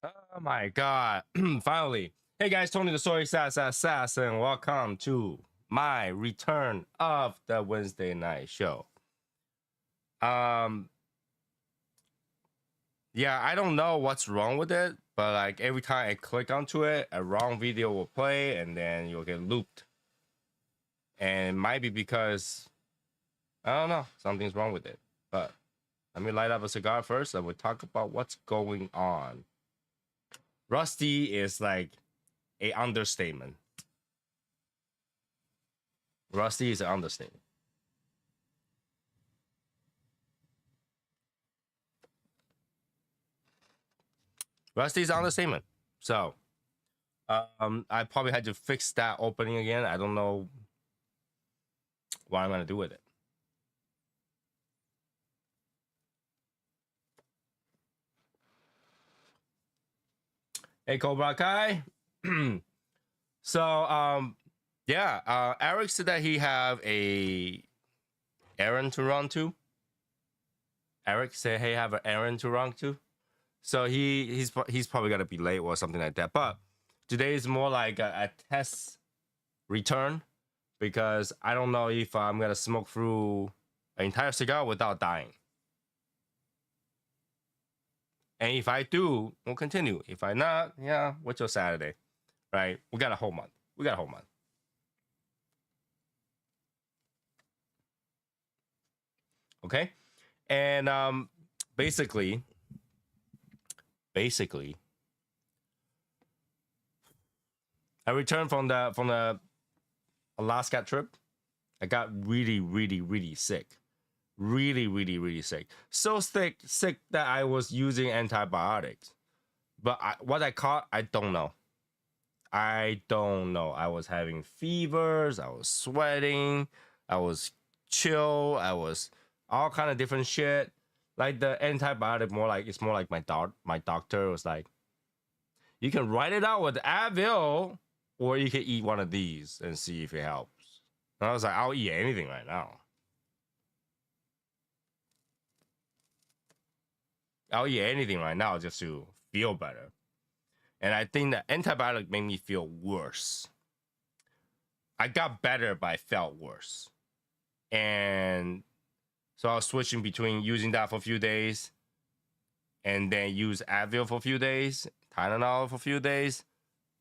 Oh my god. Finally. Hey guys, Tony the Soy Sauce Assassin. Welcome to my return of the Wednesday night show. Um yeah, I don't know what's wrong with it, but like every time I click onto it, a wrong video will play and then you'll get looped. And it might be because I don't know, something's wrong with it. But let me light up a cigar first and we'll talk about what's going on. Rusty is like a understatement. Rusty is an understatement. Rusty is an understatement. So, I probably had to fix that opening again. I don't know what I'm gonna do with it. Hey, Cobra Kai. So, yeah, Eric said that he have a errand to run to. Eric said he have an errand to run to. So he's probably gonna be late or something like that. But today is more like a test return because I don't know if I'm gonna smoke through an entire cigar without dying. And if I do, we'll continue. If I not, yeah, what's your Saturday? Right? We got a whole month. Okay? And basically, I returned from the Alaska trip. I got really sick. Really sick. So sick that I was using antibiotics. But what I caught, I don't know. I was having fevers. I was sweating. I was chill. I was all kind of different shit. Like the antibiotic, it's more like my doctor was like, you can write it out with Advil, or you can eat one of these and see if it helps. And I was like, I'll eat anything right now. I'll eat anything right now just to feel better. And I think the antibiotic made me feel worse. I got better, but I felt worse. And so I was switching between using that for a few days and then use Advil for a few days, Tylenol for a few days.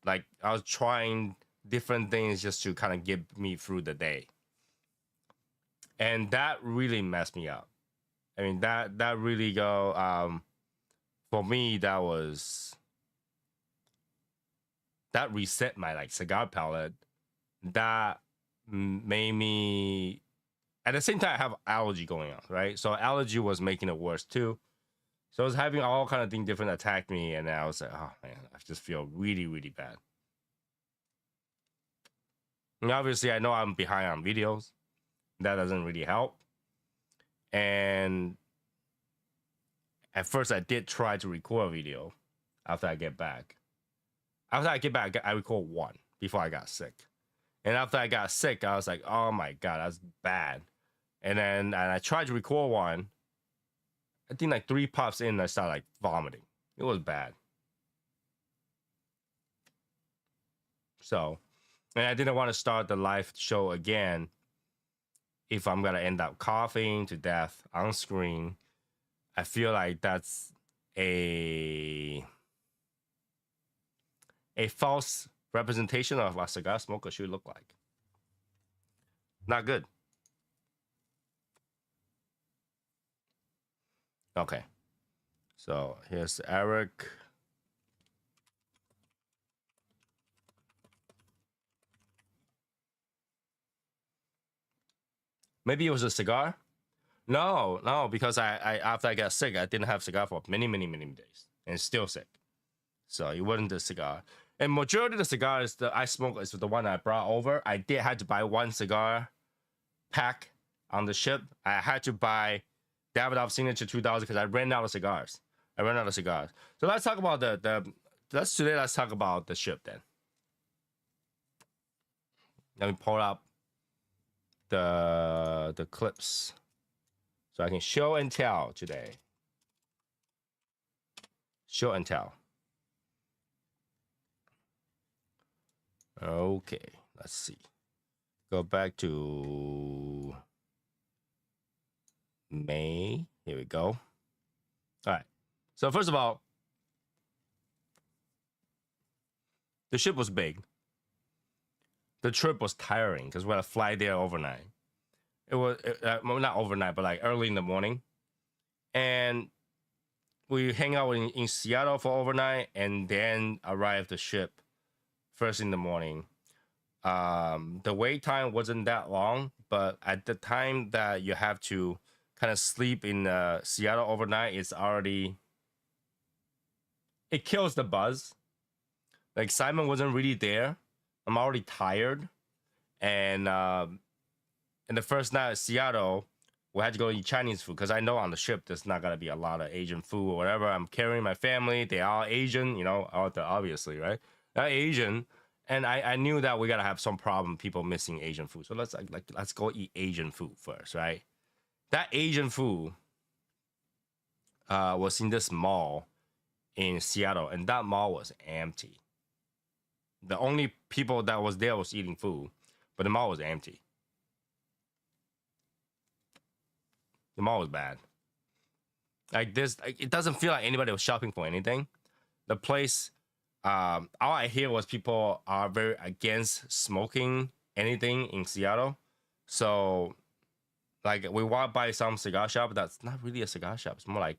Like I was trying different things just to kind of get me through the day. And that really messed me up. I mean, that really for me, that reset my like cigar palate. That made me, at the same time, I have allergy going on, right? So allergy was making it worse too. So I was having all kind of things different attack me, and I was like, oh man, I just feel really bad. And obviously, I know I'm behind on videos. That doesn't really help. And at first, I did try to record a video after I get back. After I get back, I record one before I got sick. And after I got sick, I was like, oh my God, that's bad. And then I tried to record one. I think like 3 puffs in, I started like vomiting. It was bad. So, and I didn't want to start the live show again if I'm gonna end up coughing to death on screen. I feel like that's a false representation of what a cigar smoker should look like. Not good. Okay. So here's Eric. Maybe it was a cigar. No, because I after I got sick, I didn't have cigar for many days, and still sick. So it wasn't the cigar. And majority of the cigars that I smoke is the one I brought over. I did have to buy one cigar pack on the ship. I had to buy Davidoff Signature 2000 because I ran out of cigars. So let's talk about let's talk about the ship then. Let me pull up the clips so I can show and tell today. Show and tell. Okay, let's see. Go back to May. Here we go. All right. So first of all, the ship was big. The trip was tiring because we had to fly there overnight. It was well, not overnight, but like early in the morning, and we hang out in Seattle for overnight, and then arrive the ship first in the morning. The wait time wasn't that long, but at the time that you have to kind of sleep in Seattle overnight, it's already, it kills the buzz. Like Simon wasn't really there. I'm already tired, and in the first night at Seattle, we had to go eat Chinese food because I know on the ship there's not gonna be a lot of Asian food or whatever. I'm carrying my family; they are Asian, you know, obviously, right? They're Asian, and I knew that we gotta have some problem people missing Asian food. So let's go eat Asian food first, right? That Asian food was in this mall in Seattle, and that mall was empty. The only people that was there was eating food, but the mall was empty. The mall was bad. Like this, it doesn't feel like anybody was shopping for anything. The place, all I hear was people are very against smoking anything in Seattle. So, like, we walked by some cigar shop that's not really a cigar shop. It's more like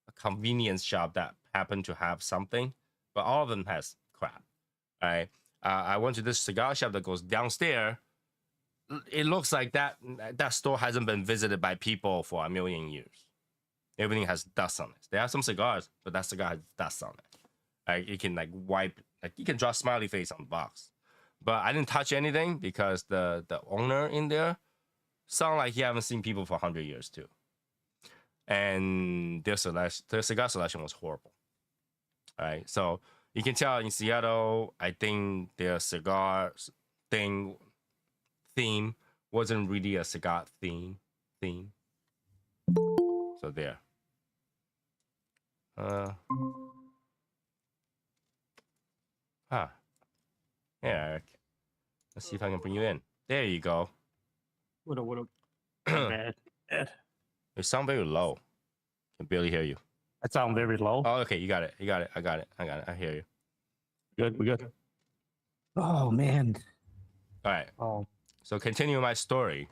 a convenience shop that happened to have something, but all of them has crap. Right? I went to this cigar shop that goes downstairs. It looks like that store hasn't been visited by people for a million years. Everything has dust on it. They have some cigars, but that cigar has dust on it. Like you can like wipe, like you can draw a smiley face on the box. But I didn't touch anything because the owner in there sound like he haven't seen people for 100 years too. And their cigar selection was horrible. All right, so you can tell in Seattle, I think their cigar theme wasn't really a cigar theme. So there. Yeah. Let's see if I can bring you in. There you go. What up? Bad. You sound very low. Can barely hear you. I sound very low. Oh, okay. You got it. I got it. I hear you. Good. We good. Oh man. All right. Oh. So continue my story.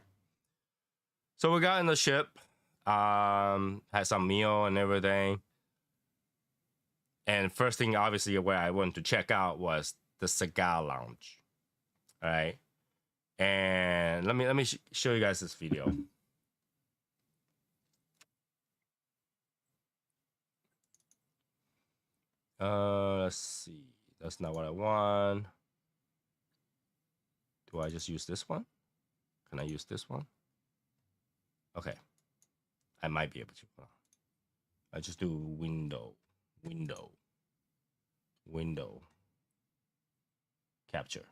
So we got in the ship, had some meal and everything. And first thing, obviously, where I wanted to check out was the cigar lounge. All right. And let me show you guys this video. Let's see. That's not what I want. Do I just use this one? Can I use this one? Okay. I might be able to. I just do window. Capture.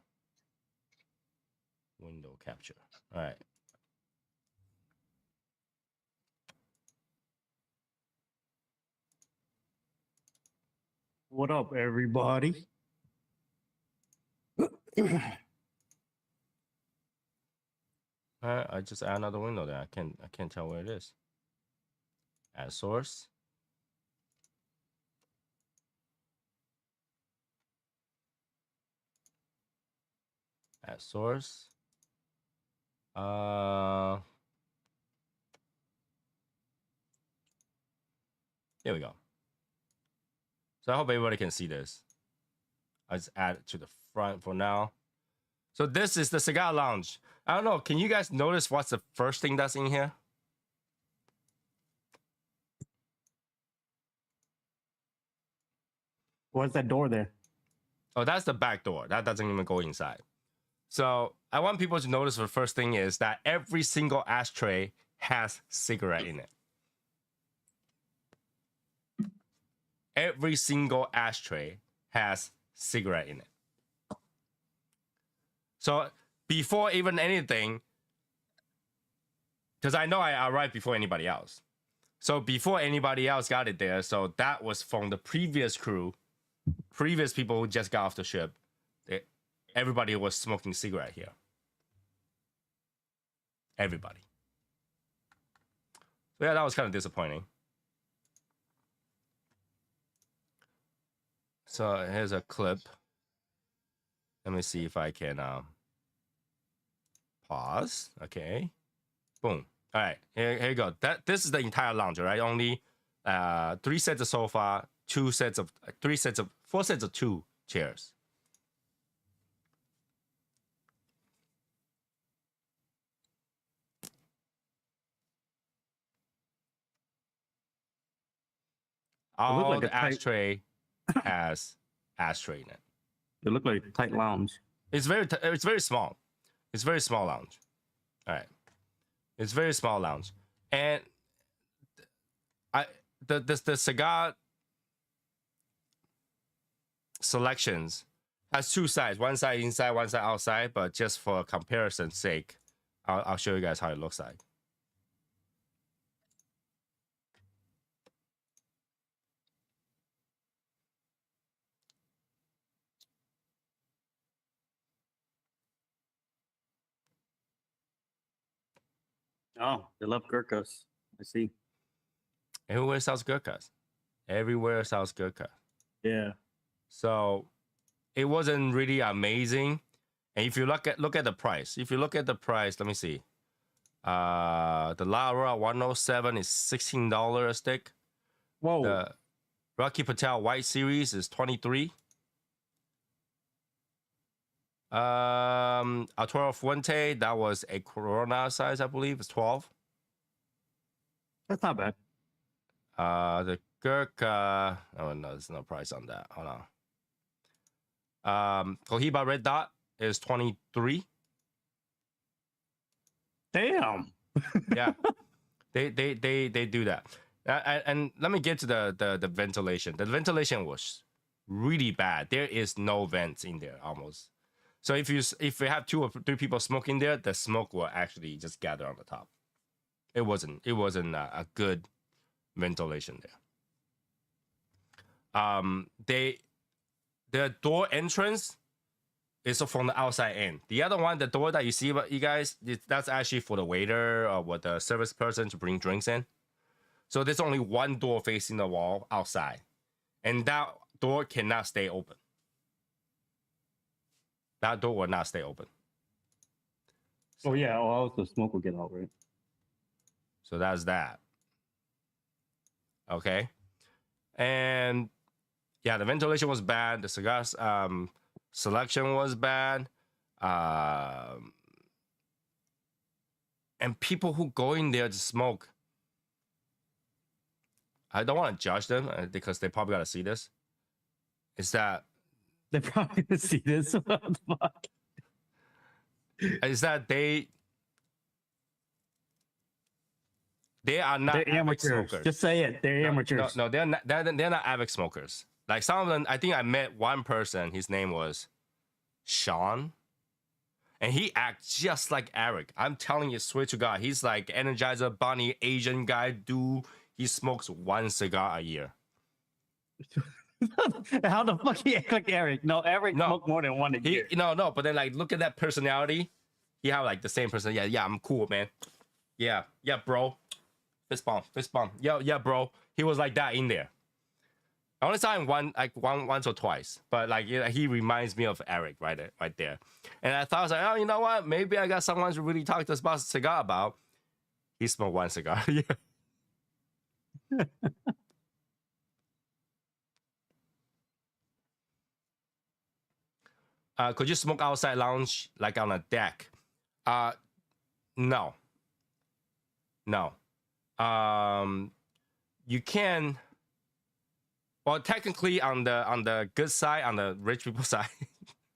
Window capture. All right. What up, everybody? I just add another window there. I can't tell where it is. Add source. Add source. Here we go. So I hope everybody can see this. I just add it to the front for now. So this is the cigar lounge. I don't know. Can you guys notice what's the first thing that's in here? What's that door there? Oh, that's the back door. That doesn't even go inside. So I want people to notice the first thing is that every single ashtray has cigarette in it. Every single ashtray has cigarette in it. So before even anything, because I know I arrived before anybody else. So before anybody else got it there, so that was from the previous crew, previous people who just got off the ship. everybody was smoking cigarette here. Everybody. So yeah, that was kind of disappointing. So here's a clip. Let me see if I can pause. Okay. Boom. All right. Here you go. This is the entire lounge, right? Only 4 sets of 2 chairs. All like the ashtray has ashtray in it. It looked like a tight lounge. It's very small. It's very small lounge. All right. It's very small lounge. And the cigar selections has 2 sides. One side inside, one side outside. But just for comparison's sake, I'll show you guys how it looks like. Oh, they love Gurkhas. I see. Everywhere sells Gurkhas. Everywhere sells Gurkha. Yeah. So it wasn't really amazing. And if you look at the price, let me see. The Lara 107 is $16 a stick. Whoa. The Rocky Patel White Series is $23. Arturo Fuente, that was a Corona size, I believe, is $12. That's not bad. The Gurkha, oh no, there's no price on that. Hold on. Cohiba Red Dot is $23. Damn. Yeah, they do that. And let me get to the ventilation. The ventilation was really bad. There is no vents in there almost. So if you have 2 or 3 people smoking there, the smoke will actually just gather on the top. It wasn't a good ventilation there. The door entrance is from the outside in. The other one, the door that you see, you guys, that's actually for the waiter or the service person to bring drinks in. So there's only one door facing the wall outside, and that door cannot stay open. That door will not stay open. Oh yeah, else the smoke will get out, right? So that's that. Okay. And yeah, the ventilation was bad. The cigar selection was bad. And people who go in there to smoke, I don't want to judge them because they probably got to see this. Is that They're probably gonna see this. What the fuck? Is that they are not They're amateurs. smokers. Just say it. They're amateurs. No, they're not. They're not avid smokers. Like some of them, I think I met one person. His name was Sean, and he acts just like Eric. I'm telling you, swear to God, he's like Energizer Bunny Asian guy. Dude, he smokes 1 cigar a year. How the fuck he act like Eric? No, Eric smoked more than 1 a year. No, but then like look at that personality. He have like the same person. Yeah, I'm cool, man. Yeah, bro. Fist bump. Yeah, bro. He was like that in there. I only saw him once or twice, but like he reminds me of Eric right there. And I thought, I was like, oh, you know what? Maybe I got someone to really talk to us about cigar about. He smoked 1 cigar. Yeah. Could you smoke outside lounge like on a deck? No. You can. Well, technically, on the good side, on the rich people side,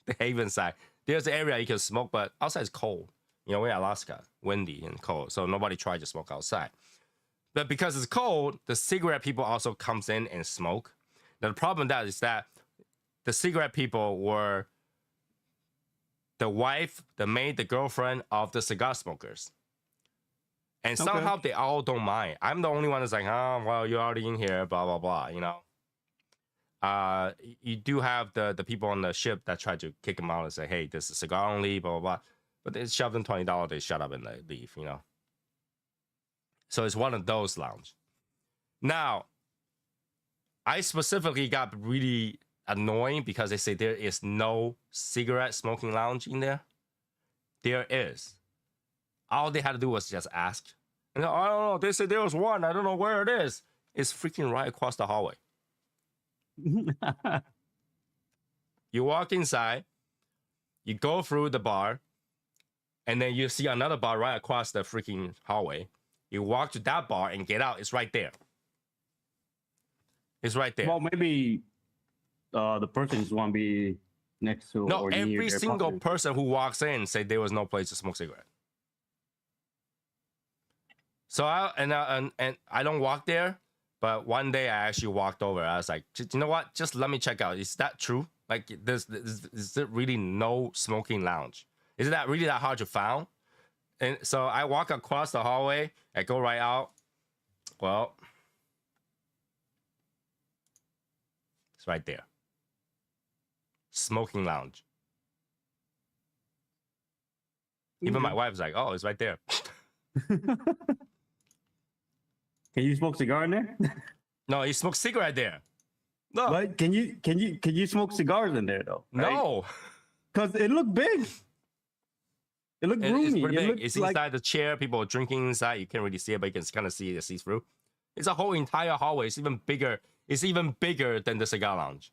the Haven side, there's an area you can smoke, but outside is cold. We're in Alaska, windy and cold, so nobody tried to smoke outside. But because it's cold, the cigarette people also comes in and smoke. Now, the problem with that is that the cigarette people were the wife, the maid, the girlfriend of the cigar smokers. And somehow they all don't mind. I'm the only one that's like, oh, well, you're already in here, blah, blah, blah, you do have the people on the ship that try to kick them out and say, hey, this is cigar only, blah blah blah. But they shove them $20, they shut up and they leave, you know. So it's one of those lounge. Now, I specifically got really annoying because they say there is no cigarette smoking lounge in there. There is. All they had to do was just ask. And I don't know. They said there was one. I don't know where it is. It's freaking right across the hallway. You walk inside, you go through the bar, and then you see another bar right across the freaking hallway. You walk to that bar and get out. It's right there. It's right there. Well, maybe the person just want to be next to. No, or near every their single property. person who walks in said there was no place to smoke cigarette. So I don't walk there, but one day I actually walked over. I was like, you know what? Just let me check out. Is that true? Like, is there really no smoking lounge? Is that really that hard to find? And so I walk across the hallway. I go right out. Well, it's right there. Smoking lounge. Even my wife's like, oh, it's right there. Can you smoke cigar in there? No, he smokes cigarette there. No, But can you smoke cigars in there though? no. Because it looked big. It looked It's roomy. pretty It big. looked It's like, inside the chair. People are drinking inside. You can't really see it, but you can kind of see it see through. It's a whole entire hallway. It's even bigger. It's even bigger than the cigar lounge.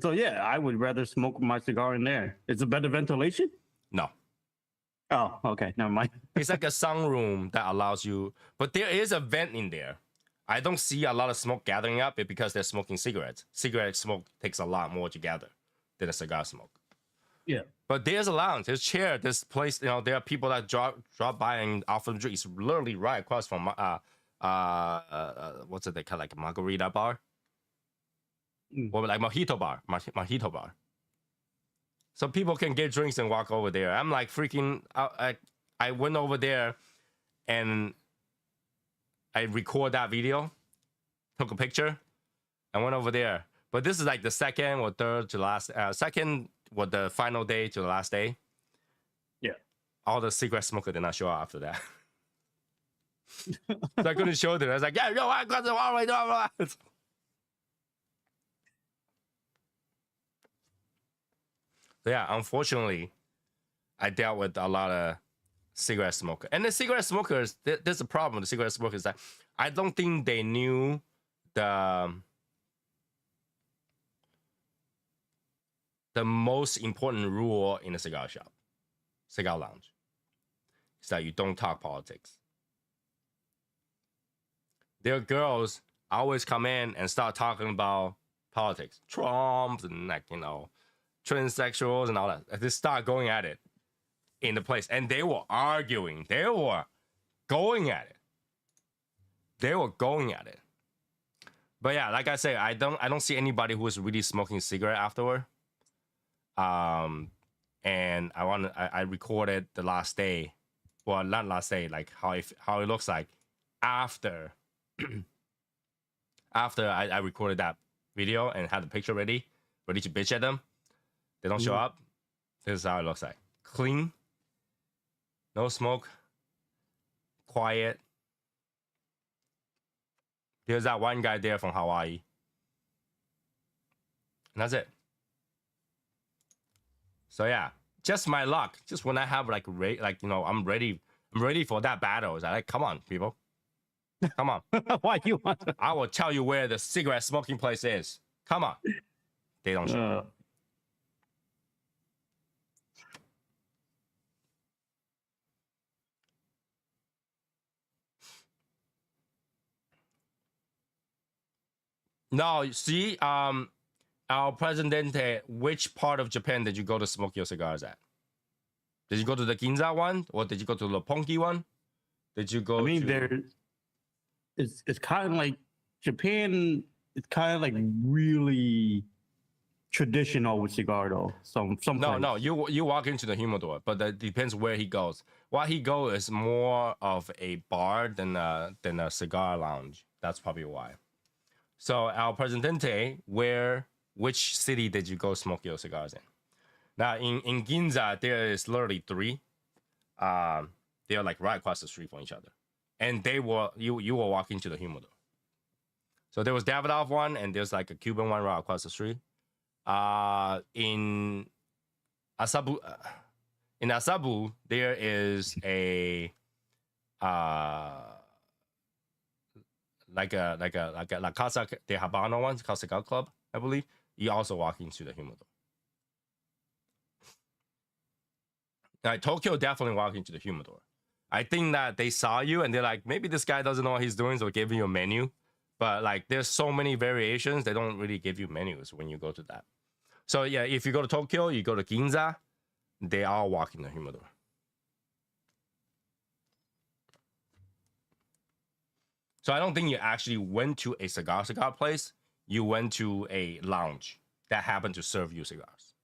so yeah, I would rather smoke my cigar in there. It's a better ventilation. No, Oh, okay, never mind. it's like a sunroom that allows you. But there is a vent in there. I don't see a lot of smoke gathering up because they're smoking cigarettes. Cigarette smoke takes a lot more to gather than a cigar smoke. Yeah. But there's a lounge, there's a chair, this place. You know, there are people that drop by and offer them drinks. It's literally right across from what's it they call, like a margarita bar, or like mojito bar. So people can get drinks and walk over there. I'm like freaking. I went over there, and I record that video, took a picture, and went over there. But this is like the second or third to last, second or the final day to the last day. Yeah. All the cigarette smoker did not show up after that. So I couldn't show them. I was like, yeah, yo, I got the all right. So yeah, unfortunately, I dealt with a lot of cigarette smokers. And the cigarette smokers, there's a problem with the cigarette smokers that I don't think they knew the most important rule in a cigar shop, cigar lounge, is that you don't talk politics. There are girls always come in and start talking about politics, Trump and like, you know, transsexuals and all that. They start going at it in the place, and they were arguing. They were going at it. But yeah, like I say, I don't see anybody who is really smoking cigarette afterward. And I recorded the last day, well, not last day, like how it looks like after after I recorded that video and had the picture ready to bitch at them. They don't show up. This is how it looks like. Clean, no smoke, quiet. There's that one guy there from Hawaii. And that's it. So yeah, just my luck. Just when I have like you know, I'm ready for that battle. It's like, come on, people. Come on. Why you want to? I will tell you where the cigarette smoking place is. Come on. They don't show up. No, you see, our presidente, which part of Japan did you go to smoke your cigars at? Did you go to the Ginza one, or did you go to the Ponki one? Did you go? I mean, to... it's kind of like Japan. It's kind of like really traditional with cigar though. Some No, you walk into the humidor, but that depends where he goes. What he goes is more of a bar than a cigar lounge. That's probably why. So El Presidente, which city did you go smoke your cigars in? Now in Ginza, there is literally three. They're like right across the street from each other, and you were walking to the humidor. So there was Davidoff one, and there's like a Cuban one right across the street. In Asabu, there is a like a La Casa de Habano one, called Cigar Club, I believe. You also walk into the humidor. Tokyo definitely walk into the humidor. I think that they saw you and they're like, maybe this guy doesn't know what he's doing, so giving you a menu. But like, there's so many variations, they don't really give you menus when you go to that. So yeah, if you go to Tokyo, you go to Ginza, they all walk in the humidor. So I don't think you actually went to a cigar place. You went to a lounge that happened to serve you cigars.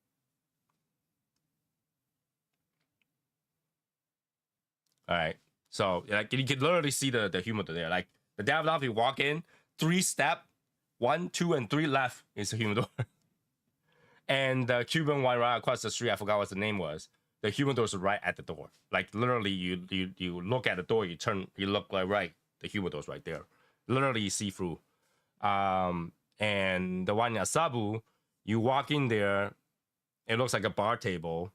All right. So like you can literally see the humidor there. Like the Davidoff, you walk in, 3-step, 1, 2, and 3 left is the humidor. And the Cuban one right across the street, I forgot what the name was. The humidor is right at the door. Like literally, you look at the door, you turn, you look like right. The humidor's right there. Literally, you see through. And the one in Asabu, you walk in there, it looks like a bar table,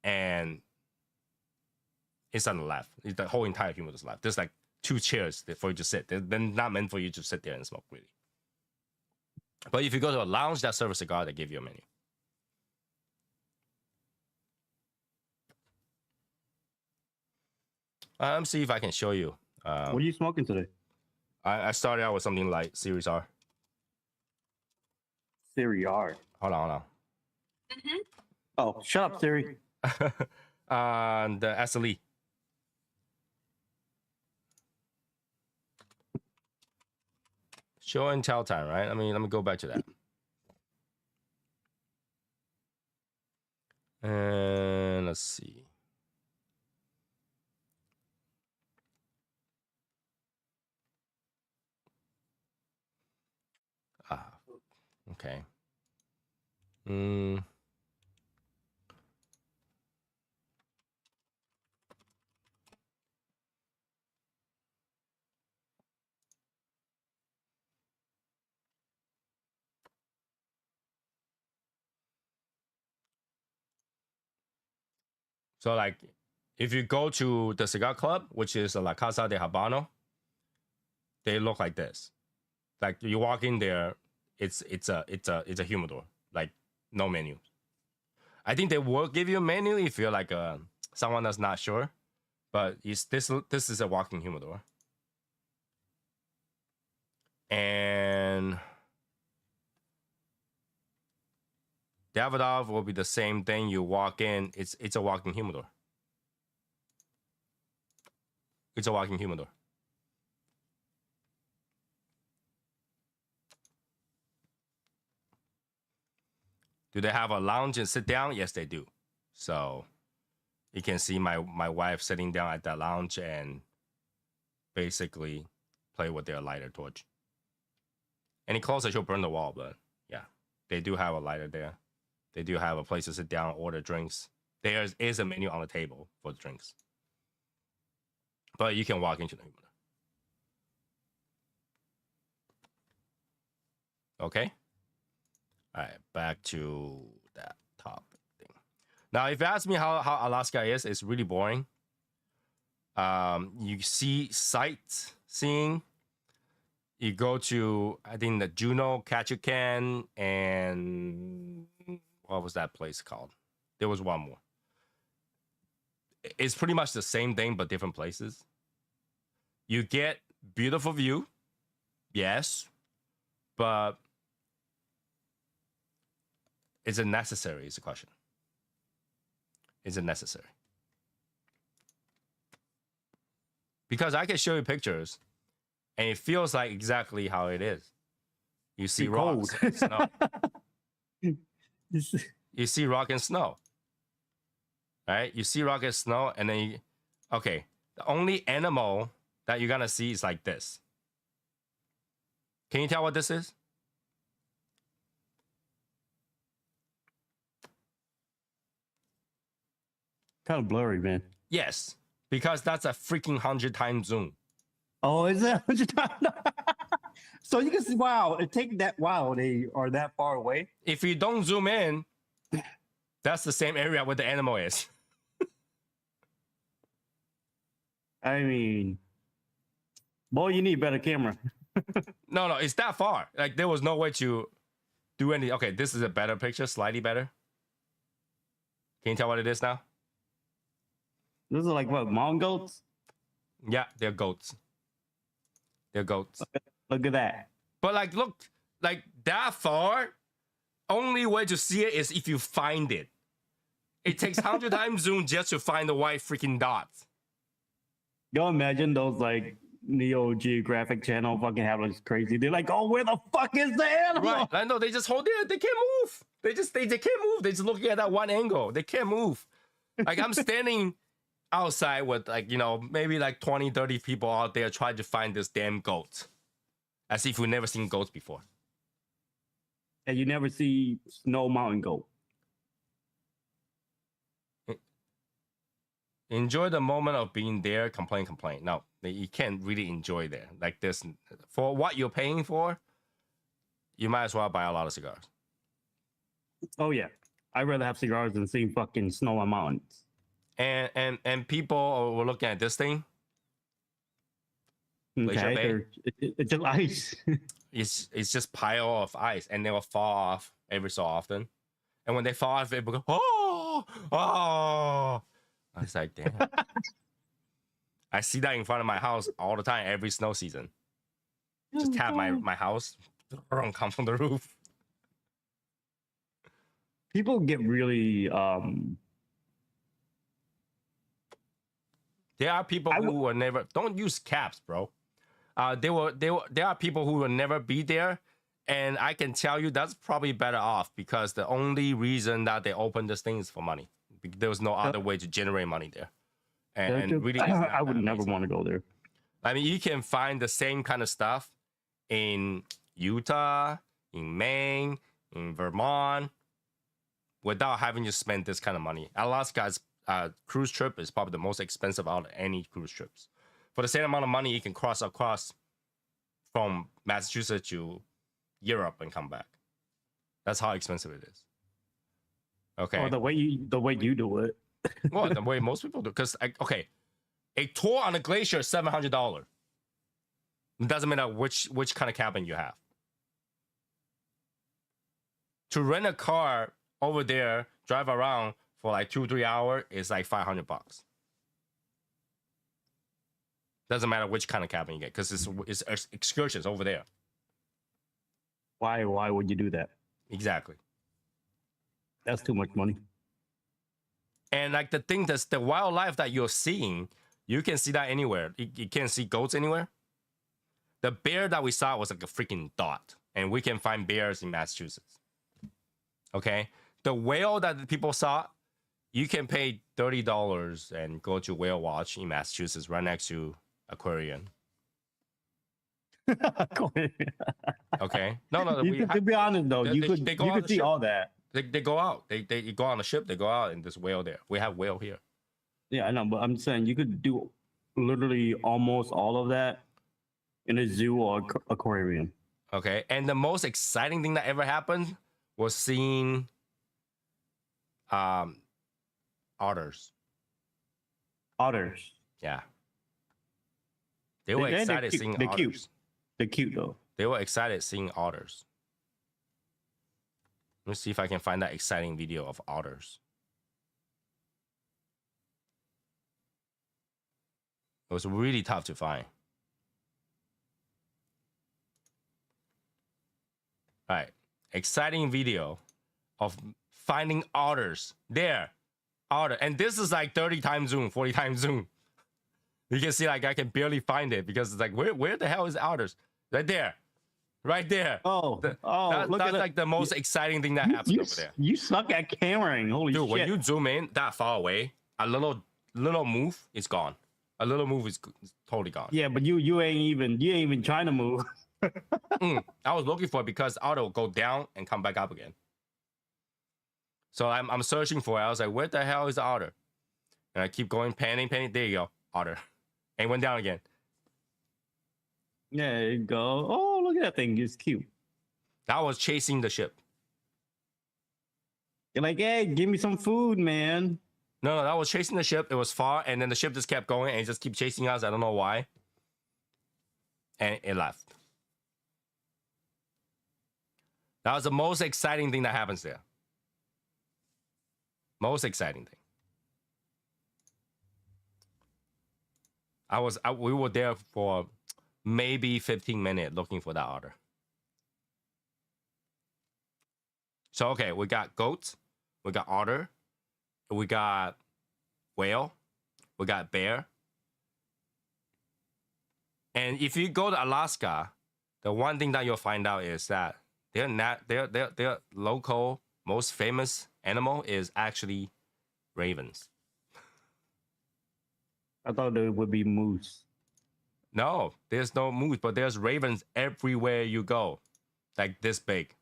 and it's on the left. The whole entire humidor's left. There's like 2 chairs for you to sit. They're not meant for you to sit there and smoke, really. But if you go to a lounge that serves a cigar, they give you a menu. See if I can show you. What are you smoking today? I started out with something like Series R. Siri R. Hold on. Mm-hmm. Oh, shut up, Siri. The SLE. Show and tell time, right? I mean, let me go back to that. And let's see. Okay. So like, if you go to the cigar club, which is La Casa de Habano, they look like this. Like you walk in there, it's a humidor, like no menu. I think they will give you a menu if you're like someone that's not sure, but this is a walking humidor. And Davidoff will be the same thing. You walk in, it's a walking humidor. It's a walking humidor. Do they have a lounge and sit down? Yes, they do. So you can see my wife sitting down at that lounge and basically play with their lighter torch. Any closer, she'll burn the wall, but yeah, they do have a lighter there. They do have a place to sit down, order drinks. There is a menu on the table for the drinks. But you can walk into the humidor. Okay? All right, back to that topic thing. Now, if you ask me how Alaska is, it's really boring. You see sightseeing. You go to, I think, the Juneau, Ketchikan, and what was that place called? There was one more. It's pretty much the same thing, but different places. You get beautiful view, yes, but is it necessary is the question. Is it necessary? Because I can show you pictures, and it feels like exactly how it is. You see rocks and snow. You see rock and snow. Right? You see rock and snow, and then okay. The only animal that you're gonna see is like this. Can you tell what this is? Kind of blurry, man. Yes, because that's a freaking 100 times zoom. Oh, is it? So you can see, wow, it take that, wow, they are that far away. If you don't zoom in, that's the same area where the animal is. I mean, boy, you need better camera. No, it's that far. Like there was no way to do any. Okay, this is a better picture, slightly better. Can you tell what it is now? This is like what, mountain goats? Yeah, they're goats. They're goats. Look at that. But look, like that far, only way to see it is if you find it. It takes 100 times zoom just to find the white freaking dots. Yo, imagine those like Neo Geographic Channel fucking have like crazy. They're like, oh, where the fuck is the animal? Right. I know they just hold it. They can't move. They can't move. They're just looking at that one angle. They can't move. Like I'm standing outside with maybe like 20, 30 people out there trying to find this damn goat. As if we've never seen goats before. And you never see snow mountain goat. Enjoy the moment of being there, complain. No, you can't really enjoy there. Like this, for what you're paying for, you might as well buy a lot of cigars. Oh yeah, I'd rather have cigars than seeing fucking snow on mountains. And people were looking at this thing. Okay, it's just ice. It's just pile of ice, and they will fall off every so often. And when they fall off, people go, oh. I was like, damn. I see that in front of my house all the time, every snow season. Just tap my house, come from the roof. People get really There are people who will never, don't use caps, bro. There are people who will never be there, and I can tell you that's probably better off because the only reason that they open this thing is for money. There was no other way to generate money there, and really, I would never want to go there. I mean, you can find the same kind of stuff in Utah, in Maine, in Vermont, without having to spend this kind of money. Alaska's cruise trip is probably the most expensive out of any cruise trips. For the same amount of money, you can cross across from Massachusetts to Europe and come back. That's how expensive it is. Okay. Oh, the way you do it. Well, the way most people do. Because a tour on a glacier is $700. It doesn't matter which kind of cabin you have. To rent a car over there, drive around for like 2-3 hours is like $500. Doesn't matter which kind of cabin you get because it's excursions over there. Why would you do that? Exactly. That's too much money. And like the thing that's the wildlife that you're seeing, you can see that anywhere. You can't see goats anywhere. The bear that we saw was like a freaking dot, and we can find bears in Massachusetts. Okay, the whale that the people saw, you can pay $30 and go to Whale Watch in Massachusetts, right next to aquarium. Okay, no. To be honest though, you could see all that. They go out. They go on a ship. They go out, and there's whale there. We have whale here. Yeah, I know, but I'm saying you could do literally almost all of that in a zoo or aquarium. Okay, and the most exciting thing that ever happened was seeing otters. Otters. Yeah. They were excited seeing otters. Cute. They're cute though. They were excited seeing otters. Let me see if I can find that exciting video of otters. It was really tough to find. All right. Exciting video of finding otters. There. Otter. And this is like 30 times zoom, 40 times zoom. You can see like I can barely find it because it's like, where the hell is the otters? Right there. Right there. Look that's like the most exciting thing that happened over there. You suck at cameraing. Holy shit. Dude, when you zoom in that far away, a little move is gone. A little move is totally gone. Yeah, but you ain't even trying to move. I was looking for it because the order will go down and come back up again. So I'm searching for it. I was like, where the hell is the order? And I keep going, panning. There you go, order. And it went down again. Yeah, there you go. Oh, look at that thing. It's cute. That was chasing the ship. You're like, hey, give me some food, man. No, that was chasing the ship. It was far, and then the ship just kept going and it just kept chasing us. I don't know why. And it left. That was the most exciting thing that happens there. Most exciting thing. We were there for maybe 15 minutes looking for that order. So, okay, we got goats, we got otter, we got whale, we got bear. And if you go to Alaska, the one thing that you'll find out is that their local most famous animal is actually ravens. I thought there would be moose. No, there's no moose, but there's ravens everywhere you go, like this big.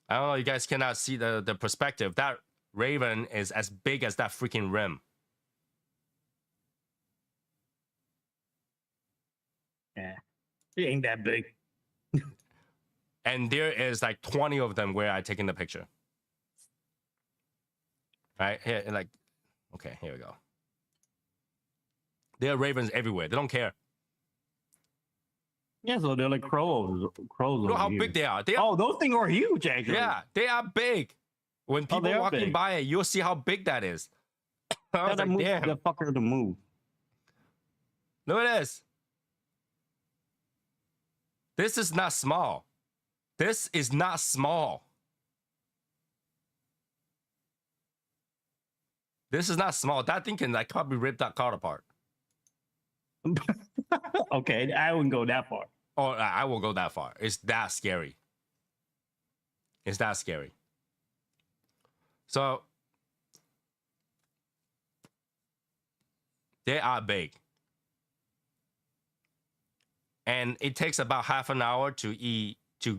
I don't know, you guys cannot see the perspective. That raven is as big as that freaking rim. Yeah, it ain't that big. And there is like 20 of them where I taken the picture. Right here, like, okay, here we go. There are ravens everywhere. They don't care. Yeah, so they're like crows. Crows. Look how big they are. They are. Oh, those things are huge, actually. Yeah, they are big. When people walking big. by it, you'll see how big that is. I was like, damn. The fucker to move. Look at this. This is not small. This is not small. This is not small. That thing can like probably rip that car apart. Okay, I wouldn't go that far. Oh, I will go that far. It's that scary. It's that scary. So they are big. And it takes about half an hour to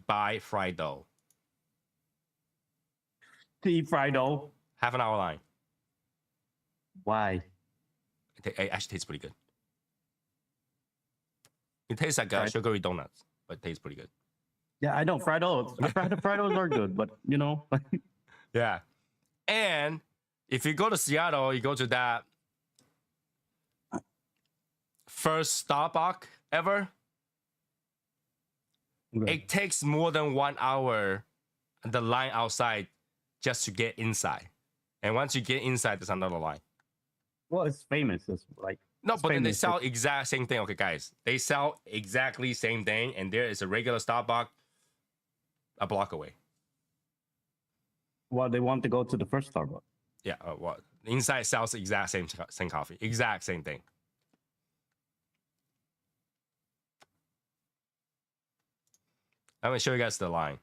buy fried dough. To eat fried dough? Half an hour line. Why? It actually tastes pretty good. It tastes like sugary donuts, but it tastes pretty good. Yeah, I know fried doughs. Fried doughs are good, but you know. Yeah. And if you go to Seattle, you go to that first Starbucks ever. Okay. It takes more than 1 hour, the line outside, just to get inside. And once you get inside, there's another line. Well, it's famous. It's like no, but then they sell exact same thing. Okay, guys, they sell exactly same thing, and there is a regular Starbucks a block away. Well, they want to go to the first Starbucks. Yeah, well, inside sells the exact same coffee, exact same thing. I'm gonna show you guys the line.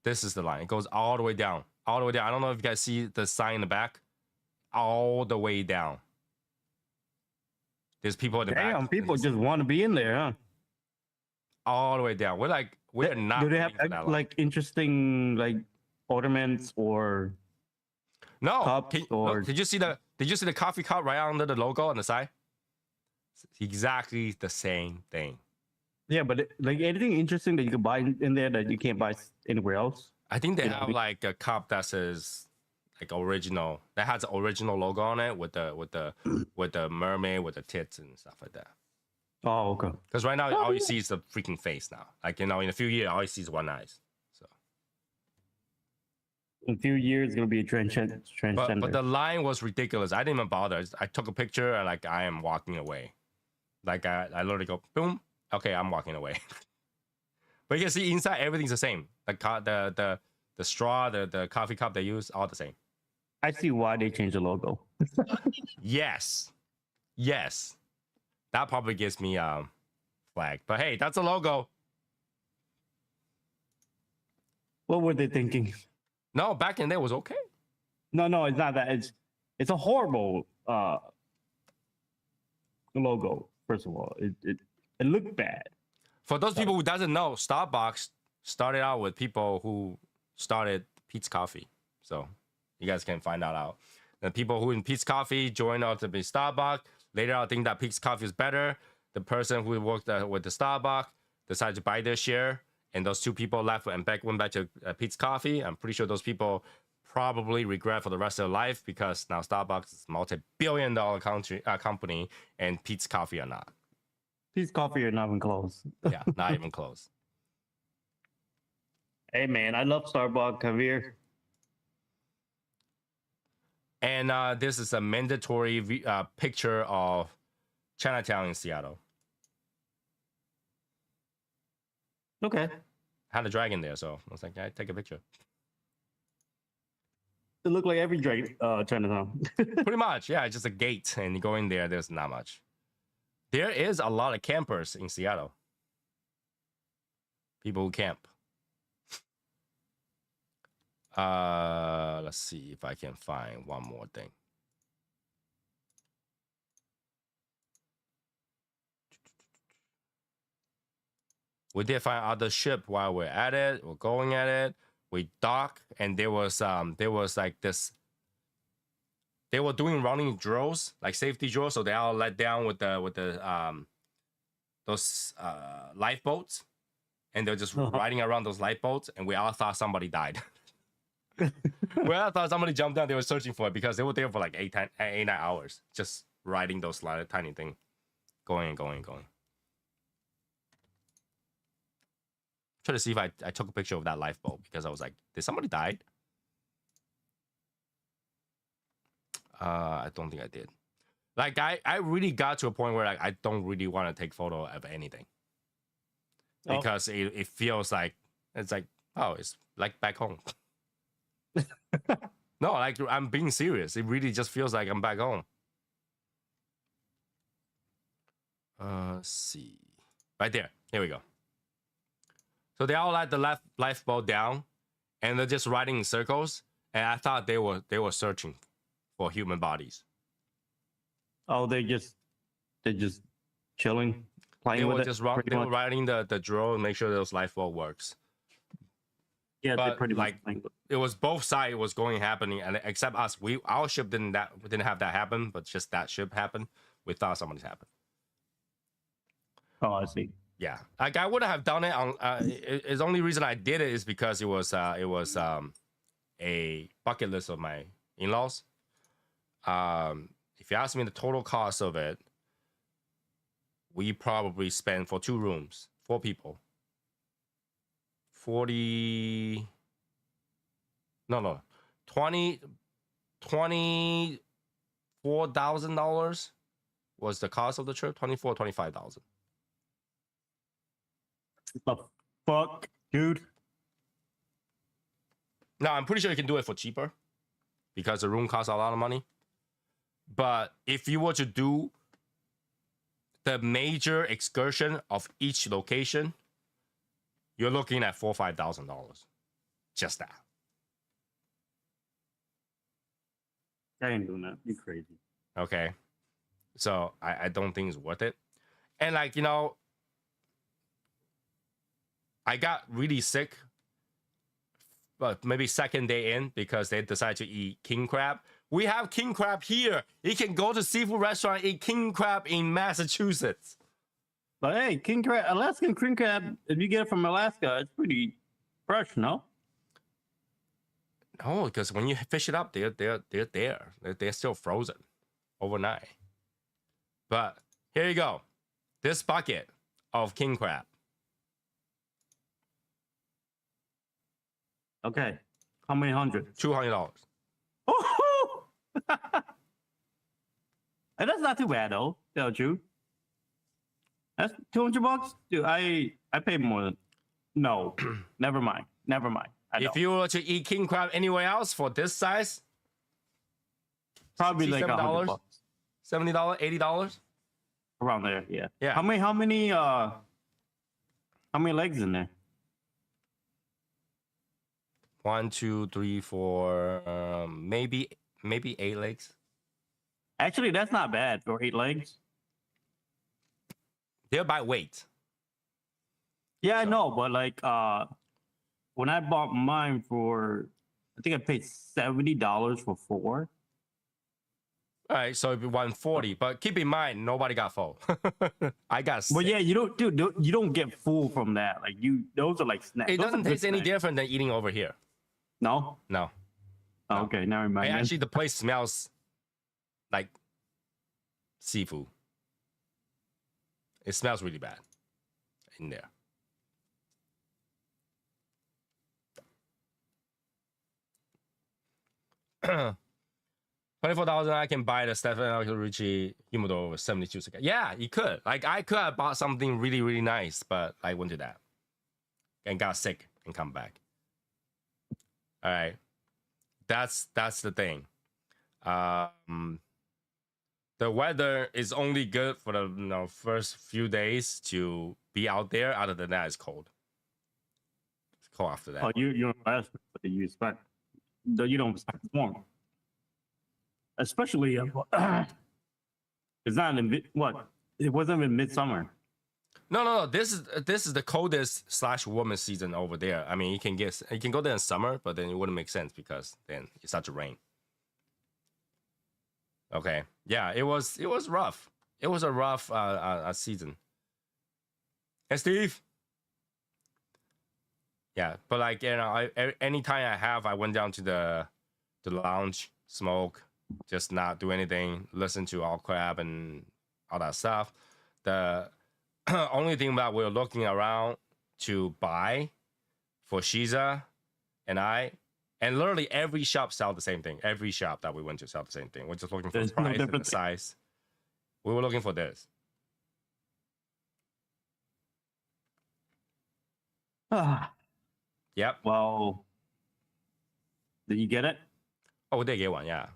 This is the line. It goes all the way down. All the way down. I don't know if you guys see the sign in the back. All the way down. There's people in the back. Damn, people just want to be in there, huh? All the way down. We're not. Do they have like interesting like ornaments or cups or? Did you see the coffee cup right under the logo on the side? It's exactly the same thing. Yeah, but like anything interesting that you could buy in there that you can't buy anywhere else? I think they have like a cup that says like original, that has the original logo on it with the mermaid with the tits and stuff like that. Oh, okay. Because right now all you see is the freaking face now. Like, you know, in a few years all you see is one eyes. So in a few years it's gonna be a transgender. But the line was ridiculous. I didn't even bother. I took a picture and like I am walking away. Like I literally go boom. Okay, I'm walking away. But you can see inside everything's the same. The straw, the coffee cup they use, all the same. I see why they changed the logo. Yes. That probably gives me flag. But hey, that's a logo. What were they thinking? No, back in there was okay. No, it's not that. It's a horrible logo. First of all, it looked bad. For those people who doesn't know, Starbucks started out with people who started Pete's Coffee. So you guys can find that out. The people who in Pete's Coffee joined out to be Starbucks. Later, I think that Pete's Coffee is better. The person who worked with the Starbucks decided to buy their share, and those two people left and went back to Pete's Coffee. I'm pretty sure those people probably regret for the rest of their life because now Starbucks is a multi-billion-dollar company, and Pete's Coffee are not. Pete's Coffee are not even close. Yeah, not even close. Hey man, I love Starbucks. Come here. And this is a mandatory picture of Chinatown in Seattle. Okay. Had a dragon there, so I was like, yeah, take a picture. It looked like every Chinatown. Pretty much, yeah. It's just a gate, and you go in there. There's not much. There is a lot of campers in Seattle. People who camp. Let's see if I can find one more thing. We did find other ship while we're at it. We're going at it. We dock, and there was like this. They were doing running drills, like safety drills, so they all let down with the those lifeboats, and they're just riding around those lifeboats, and we all thought somebody died. We all thought somebody jumped down. They were searching for it because they were there for like 9 hours, just riding those tiny thing, going and going and going. Try to see if I took a picture of that lifeboat because I was like, did somebody die? I don't think I did. Like I really got to a point where like I don't really want to take photo of anything because it feels like it's like, oh, it's like back home. No, like I'm being serious. It really just feels like I'm back home. Let's see, right there. Here we go. So they all let the lifeboat down, and they're just riding in circles. And I thought they were searching for human bodies. Oh, they're just chilling, playing with it. They were riding the drill and make sure those lifeboat works. Yeah, but they're pretty much like playing with it. It was both sides was happening, and except us, our ship didn't have that happen, but just that ship happened. We thought somebody's happened. Oh, I see. Yeah, like I would have done it on. The only reason I did it is because it was a bucket list of my in-laws. If you ask me the total cost of it, we probably spent for 2 rooms, 4 people, $24,000 was the cost of the trip. 25,000. The fuck, dude? Now I'm pretty sure you can do it for cheaper because the room costs a lot of money. But if you were to do the major excursion of each location, you're looking at $4,000 or $5,000. Just that. I ain't doing that. You crazy. Okay. So I don't think it's worth it. And like, you know, I got really sick, but maybe second day in because they decided to eat king crab. We have king crab here. You can go to seafood restaurant, eat king crab in Massachusetts. But hey, king crab, Alaskan king crab, if you get it from Alaska, it's pretty fresh, no? No, because when you fish it up, they're there. They're still frozen overnight. But here you go. This bucket of king crab. Okay. How many hundred? $200. Oh! And that's not too bad though, tell you. That's $200? Dude, I paid more than no. Never mind. If you were to eat king crab anywhere else for this size, probably like $100. $70, $80. Around there, yeah. Yeah. How many legs in there? 1, 2, 3, 4, maybe 8 legs. Actually, that's not bad for 8 legs. They're by weight. Yeah, I know, but like when I bought mine for, I think I paid $70 for 4. All right, so it'd be 140. But keep in mind, nobody got full. I got But sick. yeah, you don't, dude. You don't get full from that. Like those are like snacks. It Those are doesn't good taste any snacks. different than eating over here. No. No. Oh, No. okay, never mind. And then. actually, the place smells like seafood. It smells really bad in there. $24, I can buy the Stefano Ricci humidor with 72 seconds. Yeah, you could. Like, I could have bought something really, really nice, but I went to that and got sick and come back. All right, that's the thing. The weather is only good for the first few days to be out there. Other than that, it's cold. It's cold after that. Oh, you're impressed with what you expect. You don't expect warm. Especially it's not in what? It wasn't in midsummer. No. This is the coldest / warmest season over there. I mean, you can go there in summer, but then it wouldn't make sense because then it starts to rain. Okay, yeah, it was rough. It was a rough season. Hey, Steve. Yeah, but like anytime I went down to the lounge, smoke, just not do anything, listen to all crap and all that stuff. The only thing that we're looking around to buy for Shiza and I, and literally every shop sell the same thing. Every shop that we went to sell the same thing. We're just looking for the price and the size. We were looking for this. Yep. Well, did you get it? Oh, we did get one, yeah.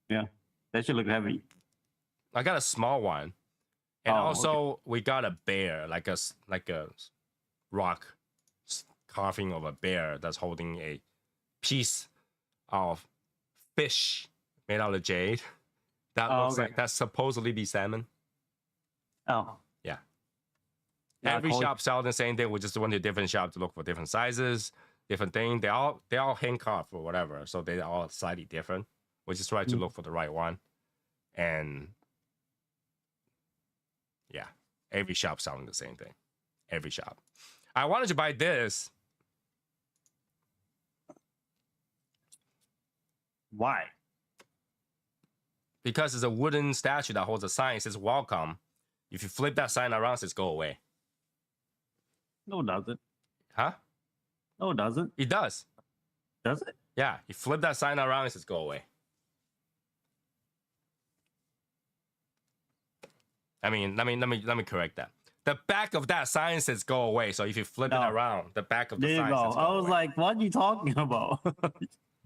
Yeah, that should look heavy. I got a small one, and also we got a bear, like a rock carving of a bear that's holding a piece of fish made out of jade. That looks like that's supposedly be salmon. Oh, yeah. Every shop sells the same thing. We just went to different shops to look for different sizes, different things. They all hand carved or whatever, so they all slightly different. We just try to look for the right one, and yeah, every shop selling the same thing. Every shop. I wanted to buy this. Why? Because it's a wooden statue that holds a sign. It says "Welcome." If you flip that sign around, it says "Go away." No, it doesn't. Huh? No, it doesn't. It does. Does it? Yeah. You flip that sign around, it says "Go away." I mean, let me correct that. The back of that sign says "Go away." So if you flip it around, the back of the sign says "Go I was away." like, what are you talking about?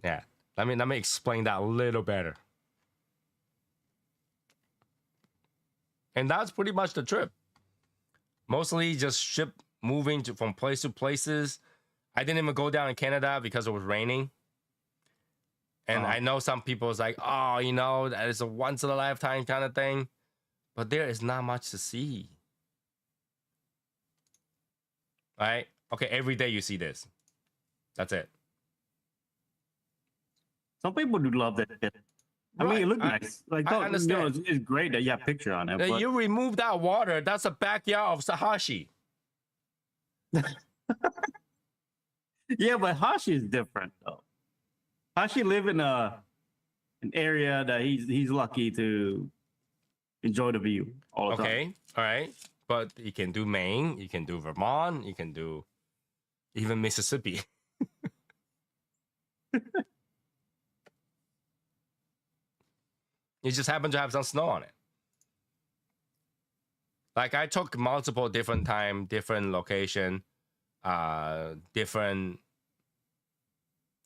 Yeah. Let me explain that a little better. And that's pretty much the trip. Mostly just moving from place to places. I didn't even go down in Canada because it was raining. And I know some people's like, oh, that is a once in a lifetime kind of thing. But there is not much to see. Right? Okay, every day you see this. That's it. Some people do love that shit. I mean, it looks nice. Like, I understand. It's great that you have a picture on it. But You remove that water, that's a backyard of Sahashi. yeah, but Hashi is different though. Hashi live in an area that he's lucky to enjoy the view all the time. Okay, all right. But you can do Maine, you can do Vermont, you can do even Mississippi. You just happen to have some snow on it. Like I took multiple different time, different location, different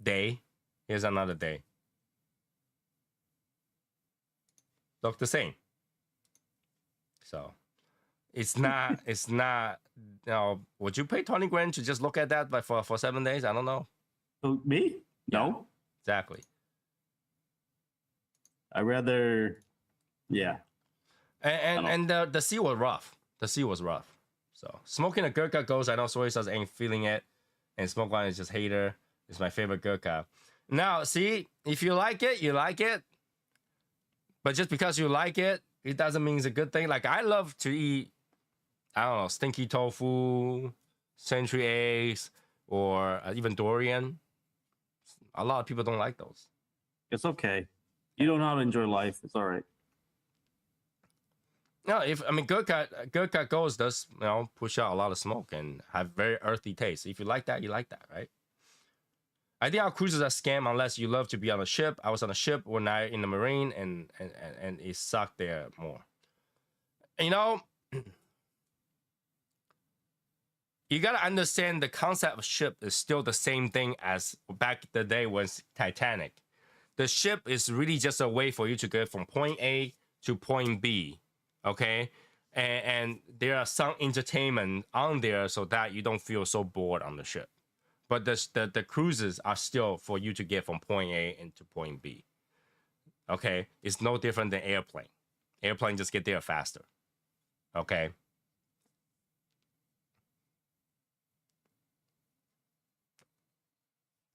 day. Here's another day. Look the same. So it's not, would you pay 20 grand to just look at that for 7 days? I don't know. So me? No. Exactly. I rather, yeah. And the sea was rough. the sea was rough. So smoking a Gurkha Ghost, I know Soy Sauce ain't feeling it, and Smoke One is just hater. It's my favorite Gurkha. Now, see, if you like it, you like it. But just because you like it, it doesn't mean it's a good thing. Like I love to eat, I don't know, stinky tofu, century eggs, or even durian. A lot of people don't like those. It's okay. You don't know how to enjoy life. It's all right. No, Gurkha Ghost does push out a lot of smoke and have very earthy taste. If you like that, you like that, right? I think our cruises are scam unless you love to be on a ship. I was on a ship one night in the Marine, and it sucked there more. You know, you gotta understand the concept of ship is still the same thing as back the day when Titanic. The ship is really just a way for you to get from point A to point B, okay? And there are some entertainment on there so that you don't feel so bored on the ship. But the cruises are still for you to get from point A into point B. Okay, it's no different than airplane. Airplane just get there faster. Okay.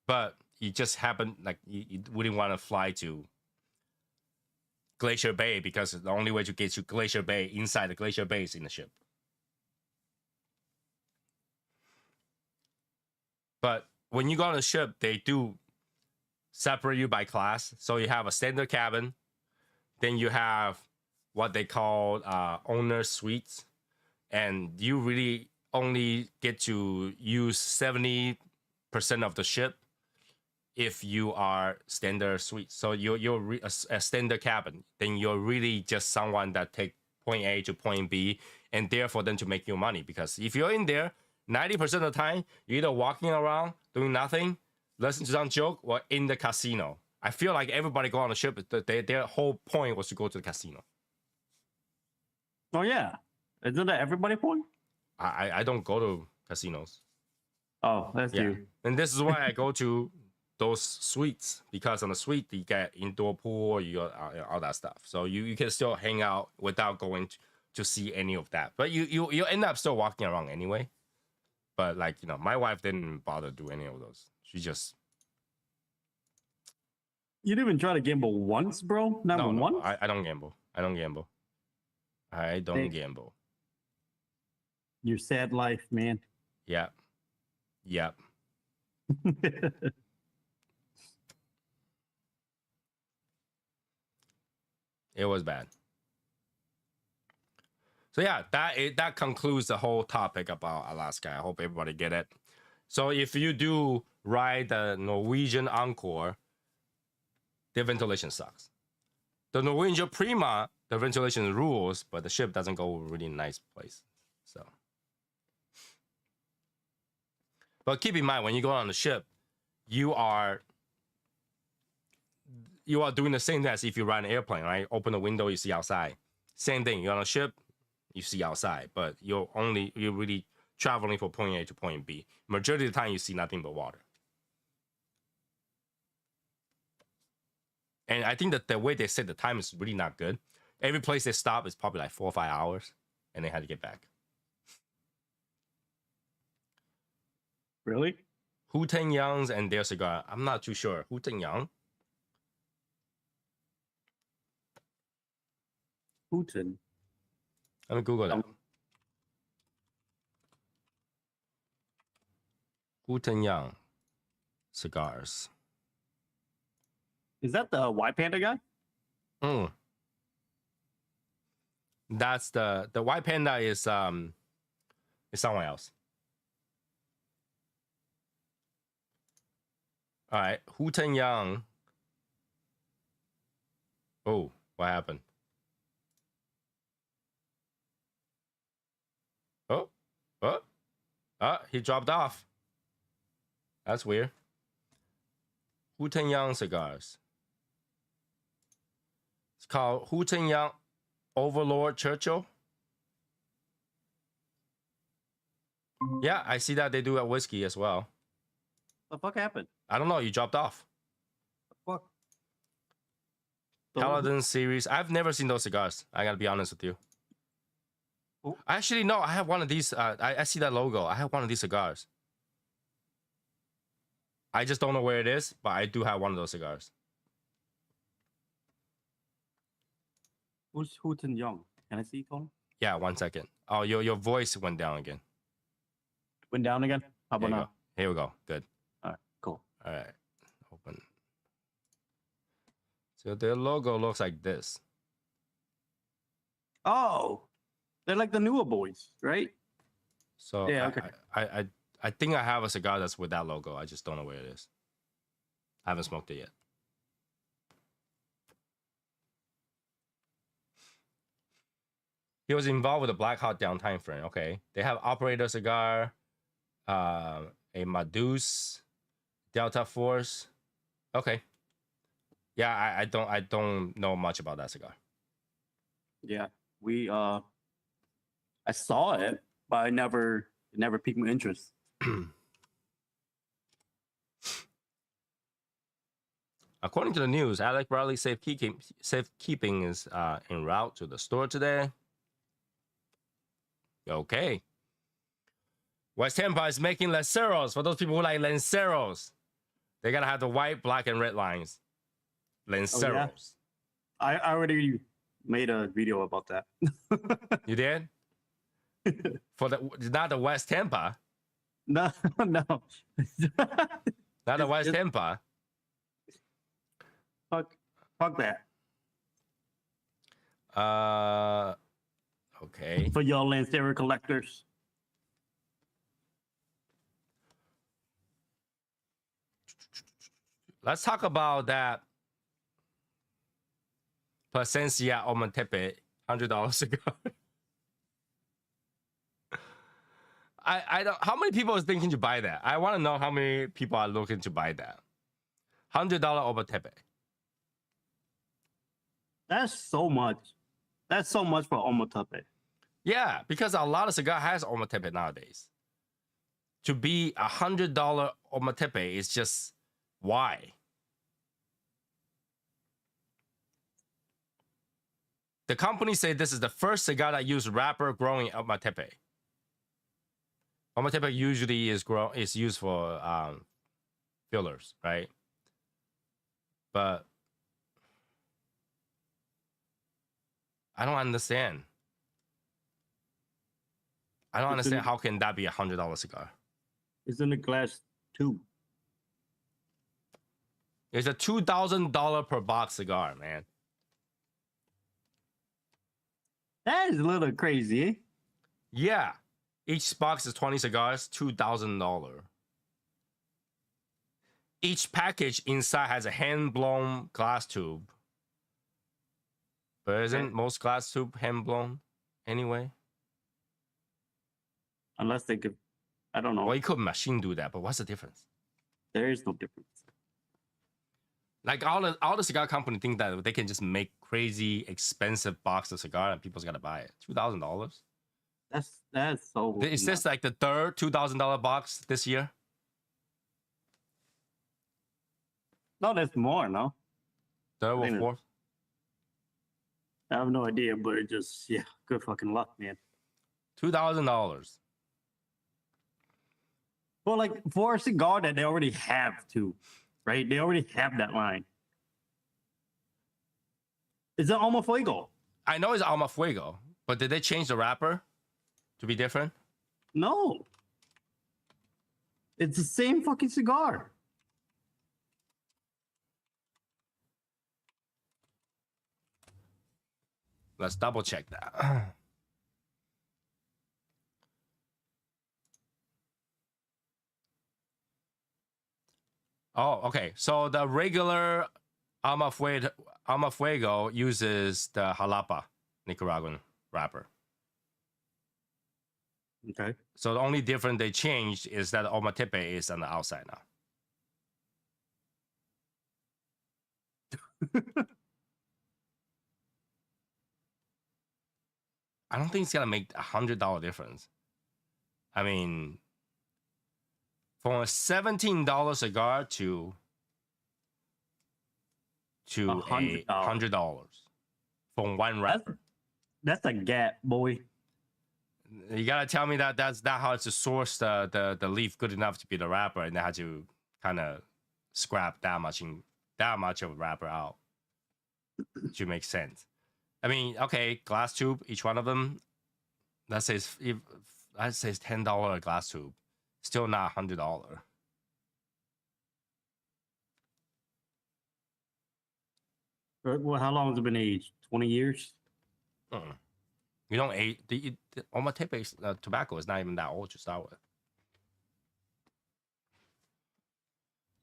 But you just happen like you wouldn't want to fly to Glacier Bay because the only way to get to Glacier Bay inside the Glacier Bay is in the ship. But when you go on a ship, they do separate you by class. So you have a standard cabin, then you have what they call owner suites, and you really only get to use 70% of the ship if you are standard suite. So you're a standard cabin, then you're really just someone that take point A to point B, and therefore then to make you money. Because if you're in there, 90% of the time, you're either walking around, doing nothing, listening to some joke, or in the casino. I feel like everybody go on a ship, their whole point was to go to the casino. Oh, yeah. Isn't that everybody point? I don't go to casinos. Oh, that's you. And this is why I go to those suites, because on the suite, you get indoor pool, you got all that stuff. So you can still hang out without going to see any of that. But you end up still walking around anyway. But like, my wife didn't bother to do any of those. She just... You didn't even try to gamble once, bro? Not once? I don't gamble. I don't gamble. Your sad life, man. Yeah. It was bad. So yeah, that concludes the whole topic about Alaska. I hope everybody get it. So if you do ride the Norwegian Encore, the ventilation sucks. The Norwegian Prima, the ventilation rules, but the ship doesn't go a really nice place. So, but keep in mind when you go on the ship, you are doing the same thing as if you ride an airplane, right? Open the window, you see outside. Same thing. You're on a ship, you see outside, but you're really traveling from point A to point B. Majority of the time, you see nothing but water. And I think that the way they set the time is really not good. Every place they stop is probably like 4 or 5 hours, and they had to get back. Really? Hooten Young's and their cigar. I'm not too sure. Hooten Young? Putin. Let me Google that. Hooten Young cigars. Is that the White Panda guy? That's the White Panda is someone else. All right, Hooten Young. Oh, what happened? He dropped off. That's weird. Hooten Young cigars. It's called Hooten Young Overlord Churchill. Yeah, I see that they do a whiskey as well. What the fuck happened? I don't know. You dropped off. What? Paladin series. I've never seen those cigars. I gotta be honest with you. Oh. Actually, no, I have one of these. I see that logo. I have one of these cigars. I just don't know where it is, but I do have one of those cigars. Who's Hooten Young? Can I see, Tony? Yeah, 1 second. Oh, your voice went down again. Went down again? How Here about you now? go. Here we go. Good. All right, cool. All right. Open. So their logo looks like this. Oh, they're like the newer boys, right? So Yeah, okay. I think I have a cigar that's with that logo. I just don't know where it is. I haven't smoked it yet. He was involved with the Black Hawk down time frame. Okay. They have Operator cigar, a Madus, Delta Force. Okay. Yeah, I don't know much about that cigar. Yeah, I saw it, but it never piqued my interest. According to the news, Alec Bradley safekeeping is en route to the store today. Okay. West Tampa is making Lanceros. For those people who like Lanceros, they gotta have the white, black, and red lines. Lanceros. I already made a video about that. You did? For the not the West Tampa. No, no. Not the West Tampa. Fuck that. Okay. For y'all Lancero collectors. Let's talk about that Plasencia Ometepe $100 cigar. I don't. How many people is thinking to buy that? I want to know how many people are looking to buy that $100 Ometepe. That's so much. That's so much for Ometepe. Yeah, because a lot of cigar has Ometepe nowadays. To be $100 Ometepe is just why. The company say this is the first cigar that used wrapper growing Ometepe. Ometepe usually is used for fillers, right? But I don't understand. I don't understand how can that be $100 cigar. It's in the glass tube. It's a $2,000 per box cigar, man. That is a little crazy, eh? Yeah. Each box is 20 cigars, $2,000. Each package inside has a hand-blown glass tube. But isn't most glass tube hand-blown anyway? Unless they could, I don't know. Well, you could machine do that, but what's the difference? There is no difference. Like all the cigar company think that they can just make crazy expensive box of cigar and people's gotta buy it. $2,000. That's so. Is this like the third $2,000 box this year? No, there's more. No, Third or fourth? I have no idea, but it just good fucking luck, man. $2,000. Well, like for a cigar that they already have to, right? They already have that line. It's an Alma Fuego. I know it's Alma Fuego, but did they change the wrapper to be different? No. It's the same fucking cigar. Let's double check that. Oh, okay. So the regular Alma Fuego uses the Jalapa Nicaraguan wrapper. Okay. So the only difference they changed is that Ometepe is on the outside now. I don't think it's gonna make $100 difference. I mean, from a $17 cigar to $100 from one wrapper. That's a gap, boy. You gotta tell me that that's not how to source the leaf good enough to be the wrapper, and they had to kind of scrap that much of a wrapper out to make sense. I mean, okay, glass tube, each one of them. That says if that says $10 a glass tube, still not $100. Well, how long has it been aged? 20 years? You don't age the Ometepe tobacco is not even that old to start with.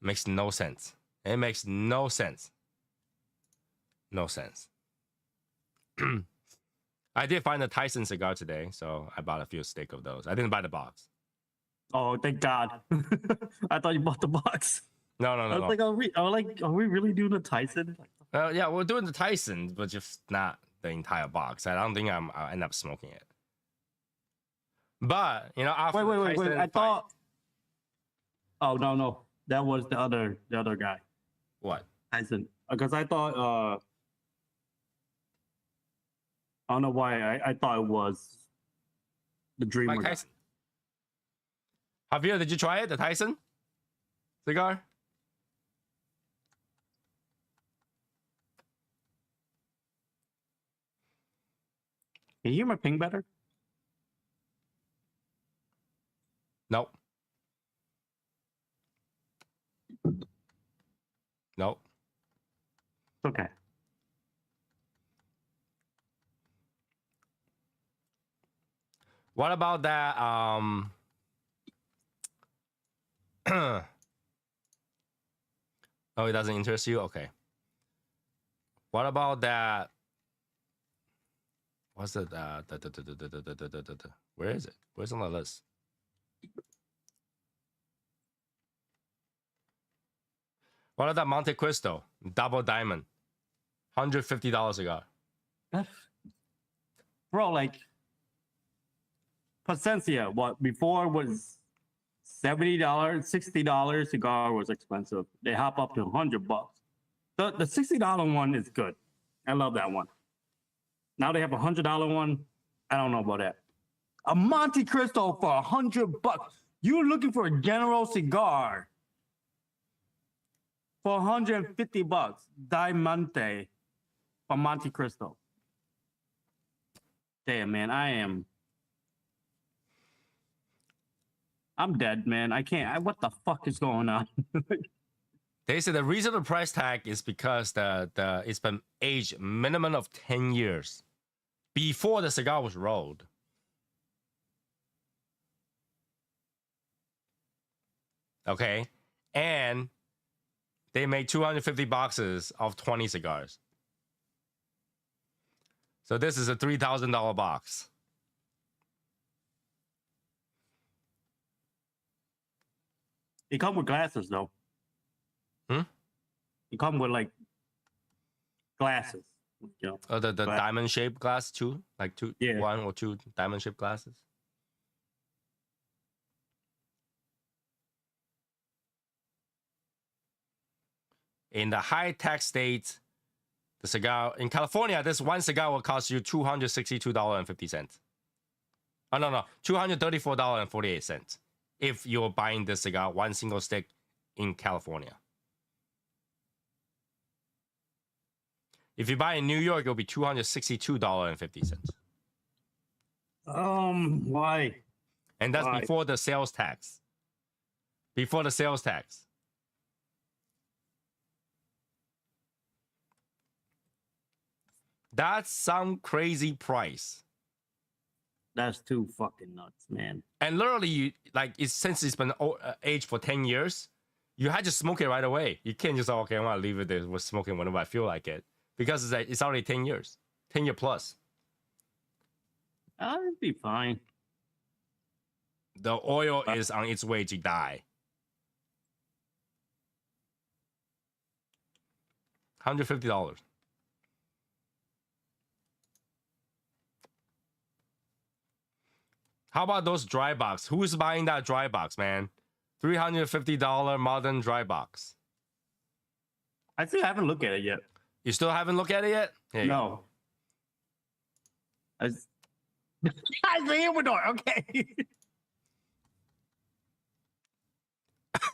Makes no sense. It makes no sense. No sense. I did find a Tyson cigar today, so I bought a few stick of those. I didn't buy the box. Oh, thank God. I thought you bought the box. No. I was like, are we really doing a Tyson? Yeah, we're doing the Tyson, but just not the entire box. I don't think I'll end up smoking it. But after Wait. I thought. Oh no, that was the other guy. What? Tyson. Because I thought. I don't know why I thought it was the Dreamer Mike guy. Tyson. Javier, did you try it? The Tyson cigar? Can you hear my ping better? Nope. Nope. Okay. What about that? Oh, it doesn't interest you? Okay. What about that? What's it? Where is it? Where's on the list? What about that Monte Cristo Double Diamond? $150 cigar. Bro, like Pacencia, what before was $70, $60 cigar was expensive. They hop up to $100. The $60 one is good. I love that one. Now they have a $100 one. I don't know about that. A Monte Cristo for $100. You're looking for a General cigar for $150. Diamante from Monte Cristo. Damn, man, I'm dead, man. I can't. What the fuck is going on? They say the reason the price tag is because it's been aged minimum of 10 years before the cigar was rolled. Okay, and they made 250 boxes of 20 cigars. So this is a $3,000 box. It come with glasses though. It come with like glasses. The diamond shaped glass too, like Yeah. 1 or 2 diamond shaped glasses. In the high tax states, the cigar in California, this one cigar will cost you $262.50. Oh no, $234.48 if you're buying this cigar one single stick in California. If you buy in New York, it'll be $262.50. Why? And that's Why? before the sales tax. Before the sales tax. That's some crazy price. That's too fucking nuts, man. And literally, since it's been aged for 10 years, you had to smoke it right away. You can't just, okay, I want to leave it there with smoking whenever I feel like it. Because it's already 10 years. 10 year plus. It'd be fine. The oil is on its way to die. $150. How about those dry box? Who's buying that dry box, man? $350 modern dry box. I still haven't looked at it yet. You still haven't looked at it yet? No. It's the humidor. Okay.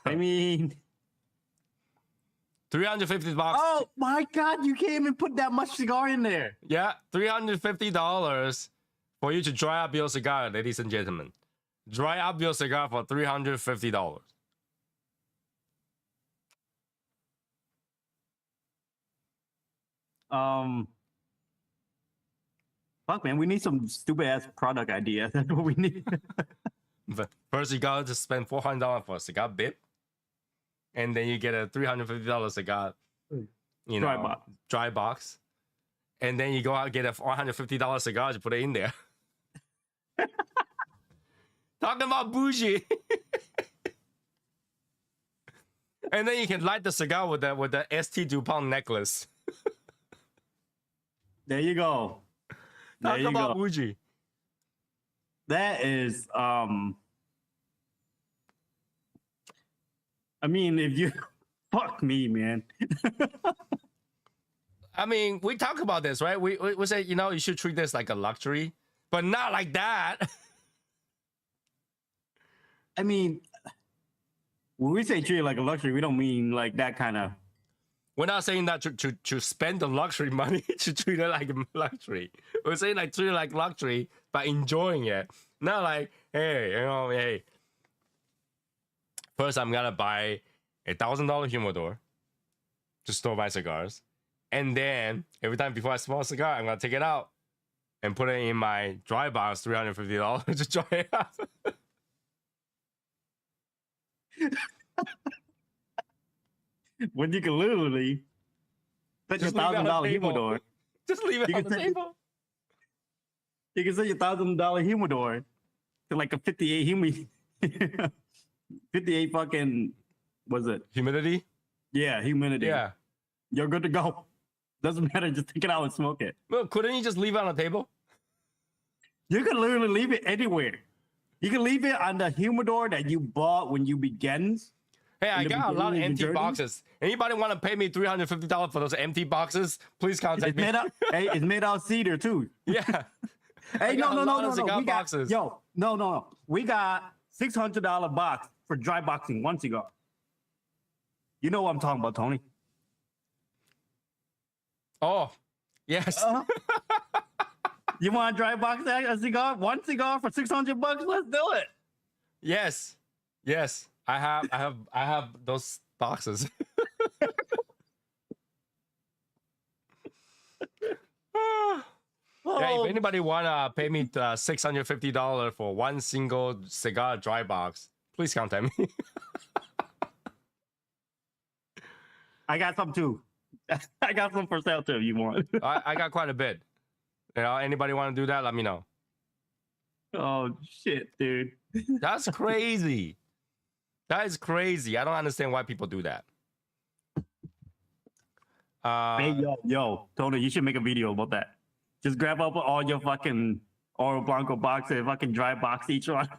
I mean, $350. oh my God, you can't even put that much cigar in there. Yeah, $350 for you to dry up your cigar, ladies and gentlemen. Dry up your cigar for $350. Fuck, man, we need some stupid ass product idea. That's what we need. But first, you gotta just spend $400 for a cigar bib, and then you get a $350 cigar, you Dry know, box. dry box, and then you go out and get a $150 cigar to put it in there. Talking about bougie. And then you can light the cigar with the ST DuPont necklace. There you go. There Talk you about go. bougie. That is, I mean, if you, fuck me, man. I mean, we talk about this, right? We say, you know, you should treat this like a luxury, but not like that. I mean, when we say treat it like a luxury, we don't mean like that kind of. We're not saying that to spend the luxury money to treat it like a luxury. We're saying like treat it like luxury by enjoying it. Not like, hey, you know, hey. First, I'm gonna buy $1,000 humidor to store my cigars, and then every time before I smoke a cigar, I'm gonna take it out and put it in my dry box, $350 to dry it out. When you can literally set your Just leave it on the $1,000 table. humidor. Just leave it You on can the take- table. You can set your $1,000 humidor to like a 58 58 fucking, was it? Humidity? Yeah, humidity. Yeah. You're good to go. Doesn't matter. Just take it out and smoke it. Well, couldn't you just leave it on the table? You can literally leave it anywhere. You can leave it on the humidor that you bought when you began. Hey, I the got a lot of beginning of the empty journey? boxes. Anybody want to pay me $350 for those empty boxes? Please contact It's me. made out. Hey, it's made out of cedar too. Yeah. Hey, I got a lot of no. cigar We got, boxes. yo, no. We got $600 box for dry boxing one cigar. You know what I'm talking about, Tony. Oh, yes. You want to dry box a cigar? One cigar for $600? Let's do it. Yes. Yes. I have those boxes. Yeah, if anybody wanna pay me $650 for one single cigar dry box, please contact me. I got some too. I got some for sale too if you want. I got quite a bit. You know, anybody want to do that? Let me know. Oh shit, dude. That's crazy. That is crazy. I don't understand why people do that. Hey, yo, Tony, you should make a video about that. Just grab up all your fucking Oro Blanco box and fucking dry box each one.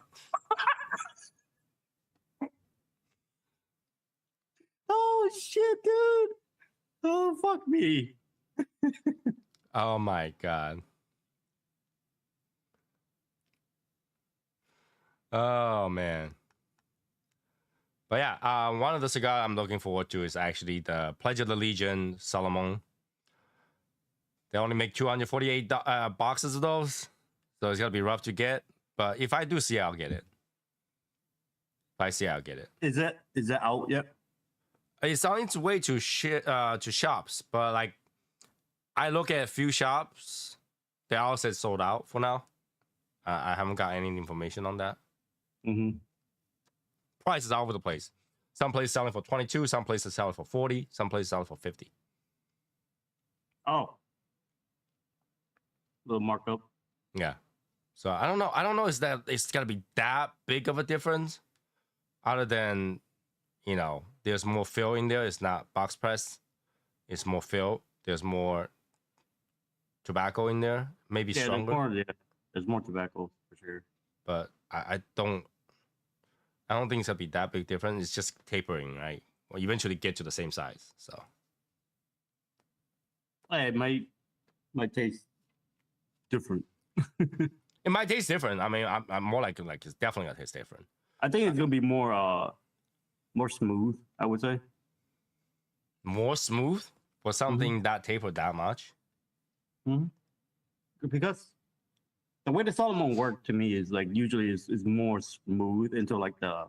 Oh shit, dude. Oh fuck me. Oh my god. Oh man. But yeah, one of the cigar I'm looking forward to is actually the Pledge of Allegiance Solomon. They only make 248 boxes of those, so it's gonna be rough to get. But if I do see it, I'll get it. If I see it, I'll get it. Is that out yet? It's on its way to shops, but like I look at a few shops, they all said sold out for now. I haven't got any information on that. Mm-hmm. Prices all over the place. Some places selling for 22, some places selling for 40, some places selling for 50. Oh. Little markup. Yeah. So I don't know is that it's gonna be that big of a difference, other than, you know, there's more fill in there. It's not box press. It's more fill. There's more tobacco in there. Maybe stronger. There's more tobacco for sure. But I don't think it's gonna be that big difference. It's just tapering, right? Well, eventually get to the same size. So It might taste different. It might taste different. I mean, I'm more like it's definitely gonna taste different. I think it's gonna be more smooth. I would say. More smooth for something that tapered that much. Because the way the Solomon work to me is like usually is more smooth until like the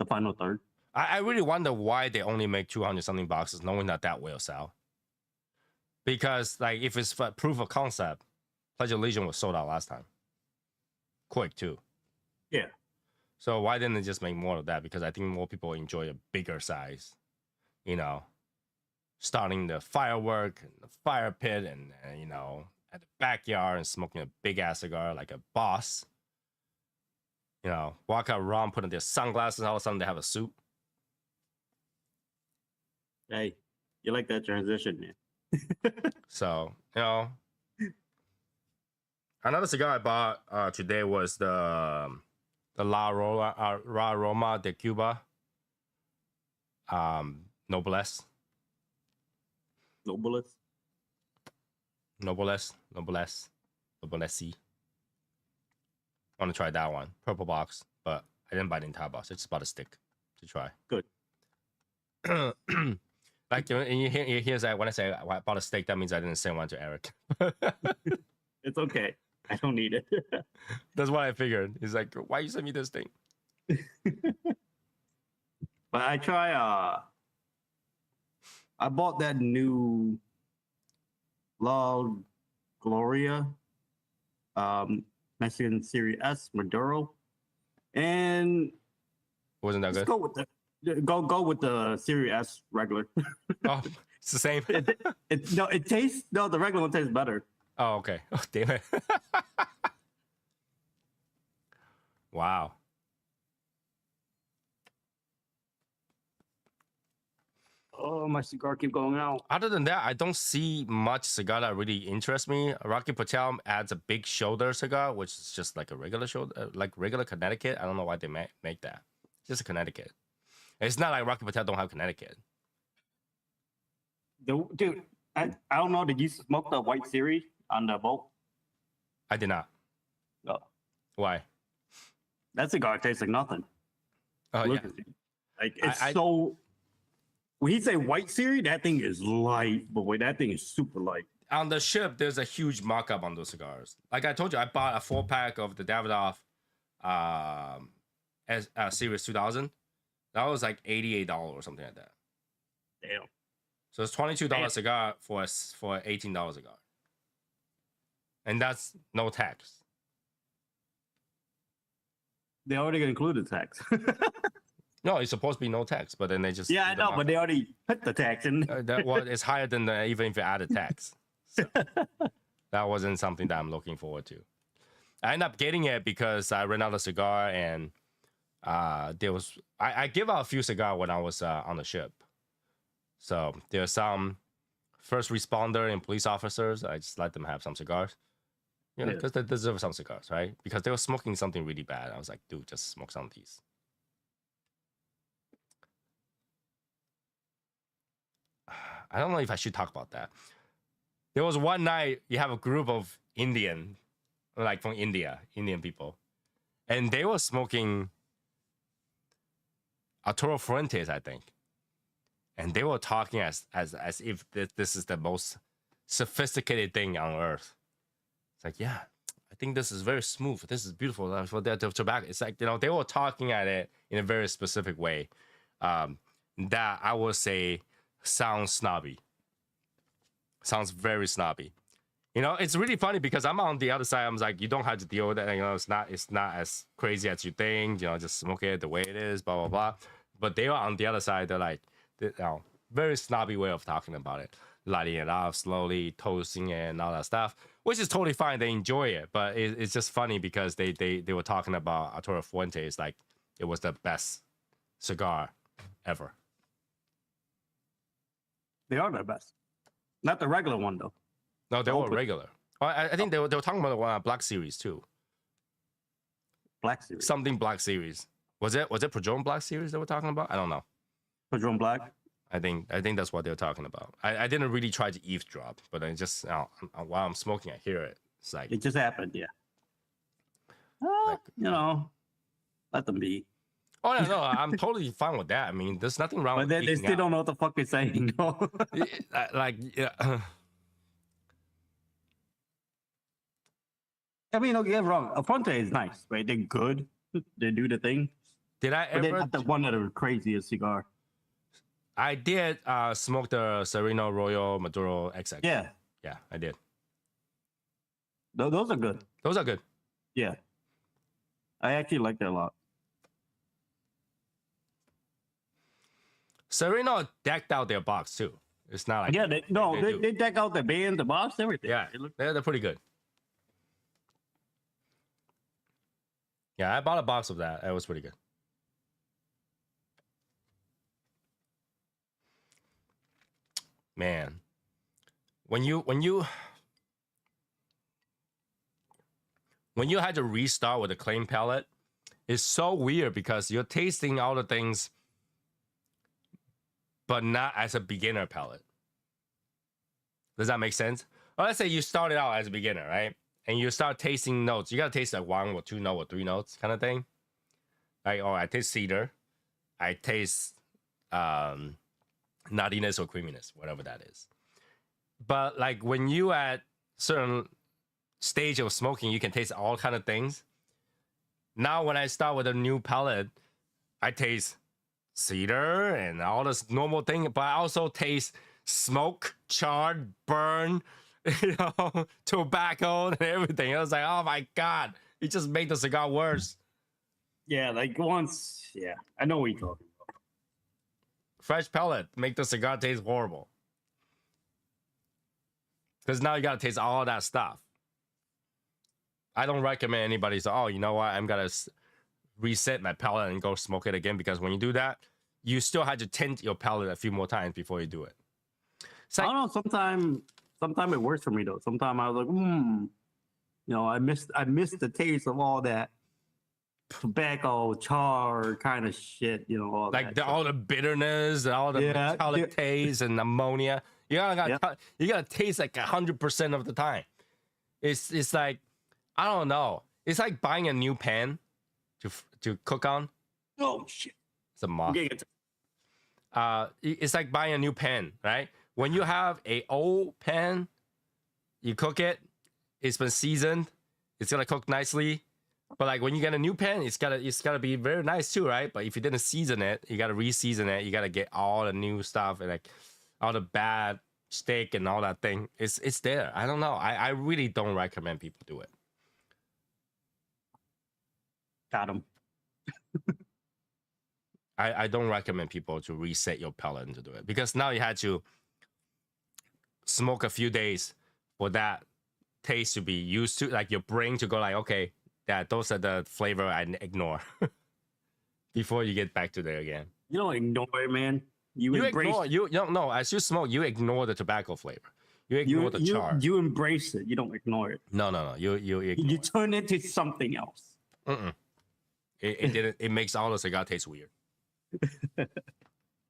final third. I really wonder why they only make 200 something boxes, knowing that will sell. Because like if it's for proof of concept, Pledge of Allegiance was sold out last time. Quick too. Yeah. So why didn't they just make more of that? Because I think more people enjoy a bigger size. You know, starting the firework and the fire pit and you know, at the backyard and smoking a big ass cigar like a boss. You know, walk around putting their sunglasses, all of a sudden they have a suit. Hey, you like that transition, man. So, you know, another cigar I bought today was the La Roma de Cuba Noblesse. Noblesse. Noblesse. I want to try that one. Purple box, but I didn't buy the entire box. I just bought a stick to try. Good. Like you hear that when I say I bought a steak, that means I didn't send one to Eric. It's okay. I don't need it. That's what I figured. He's like, why you send me this thing? But I try. I bought that new La Gloria Mexican Series S Maduro, and Wasn't that good? go with the Series S regular. Oh, it's the same. It tastes the regular one tastes better. Oh, okay. Oh, damn it. Wow. Oh, my cigar keep going out. Other than that, I don't see much cigar that really interests me. Rocky Patel adds a big shoulder cigar, which is just like a regular shoulder, like regular Connecticut. I don't know why they make that. Just a Connecticut. It's not like Rocky Patel don't have Connecticut. Dude, I don't know. Did you smoke the white series on the boat? I did not. No. Why? That cigar tastes like nothing. Oh, yeah. Like it's so. When he say white series, that thing is light, but wait, that thing is super light. On the ship, there's a huge markup on those cigars. Like I told you, I bought a 4-pack of the Davidoff Series 2000. That was like $88 or something like that. Damn. So it's $22 cigar for $18 cigar. And that's no tax. They already included tax. No, it's supposed to be no tax, but then they just I know, but they already put the tax in. that was it's higher than even if you added tax. So that wasn't something that I'm looking forward to. I ended up getting it because I ran out of cigar, and there was I give out a few cigars when I was on the ship. So there's some first responder and police officers. I just let them have some cigars. You know, because they deserve some cigars, right? Because they were smoking something really bad. I was like, dude, just smoke some of these. I don't know if I should talk about that. There was one night you have a group of Indian, like from India, Indian people, and they were smoking Arturo Fuentes, I think, and they were talking as if this is the most sophisticated thing on earth. It's like, yeah, I think this is very smooth. This is beautiful for the tobacco. It's like, you know, they were talking at it in a very specific way that I would say sounds snobby. Sounds very snobby. You know, it's really funny because I'm on the other side. I'm like, you don't have to deal with it. You know, it's not as crazy as you think. You know, just smoke it the way it is, blah, blah, blah. But they are on the other side. They're like, you know, very snobby way of talking about it. Lighting it off slowly, toasting it and all that stuff, which is totally fine. They enjoy it. But it's just funny because they were talking about Arturo Fuentes like it was the best cigar ever. They are the best. Not the regular one, though. No, they were regular. I think they were talking about the Black Series, too. Black Series? Something Black Series. Was it Padron Black Series they were talking about? I don't know. Padron Black? I think that's what they were talking about. I didn't really try to eavesdrop, but I just, while I'm smoking, I hear it. It's like... It just happened, yeah. Like, you know, let them be. oh no, no, I'm totally fine with that. I mean, there's nothing wrong But with they still don't know what the fuck they're saying. No. like, yeah. I mean, don't get me wrong. A Fronte is nice, right? They're good. They do the thing. Did I But they're ever? not the one that are craziest cigar. I did smoke the Sereno Royal Maduro XX. Yeah. Yeah, I did. Those are good. Those are good. Yeah. I actually like that a lot. Sereno decked out their box too. It's not like Yeah, do. they deck out the band, the box, everything. Yeah, they're pretty good. Yeah, I bought a box of that. It was pretty good. Man, when you had to restart with a clean palate, it's so weird because you're tasting all the things, but not as a beginner palate. Does that make sense? Well, let's say you started out as a beginner, right? And you start tasting notes. You gotta taste like 1 or 2 notes or 3 notes kind of thing. Like, oh, I taste cedar. I taste nuttiness or creaminess, whatever that is. But like when you at certain stage of smoking, you can taste all kind of things. Now when I start with a new palate, I taste cedar and all this normal thing, but I also taste smoke, charred, burn, you know, tobacco and everything. I was like, oh my God, it just made the cigar worse. Yeah, like once, yeah, I know what you're talking about. Fresh pellet make the cigar taste horrible. Because now you gotta taste all that stuff. I don't recommend anybody say, oh, you know what, I'm gonna reset my palate and go smoke it again, because when you do that, you still have to tint your palate a few more times before you do it. I don't know, sometimes it works for me though. Sometimes I was like, you know, I missed the taste of all that tobacco, char kind of shit, you know, all the bitterness, all the metallic taste and ammonia. You gotta taste like 100% of the time. It's like, I don't know. It's like buying a new pan to cook on. Oh shit! It's a moth. It's like buying a new pan, right? When you have a old pan, you cook it. It's been seasoned. It's gonna cook nicely. But like when you get a new pan, it's gotta be very nice too, right? But if you didn't season it, you gotta re-season it. You gotta get all the new stuff and like all the bad steak and all that thing. It's there. I don't know. I really don't recommend people do it. Got him. I don't recommend people to reset your palate and to do it, because now you had to smoke a few days for that taste to be used to, like your brain to go like, okay, those are the flavor I ignore before you get back to there again. You don't ignore it, man. You ignore. You don't know. As you smoke, you ignore the tobacco flavor. You ignore the char. You embrace it. You don't ignore it. No. You You turn it into something else. It makes all the cigar taste weird.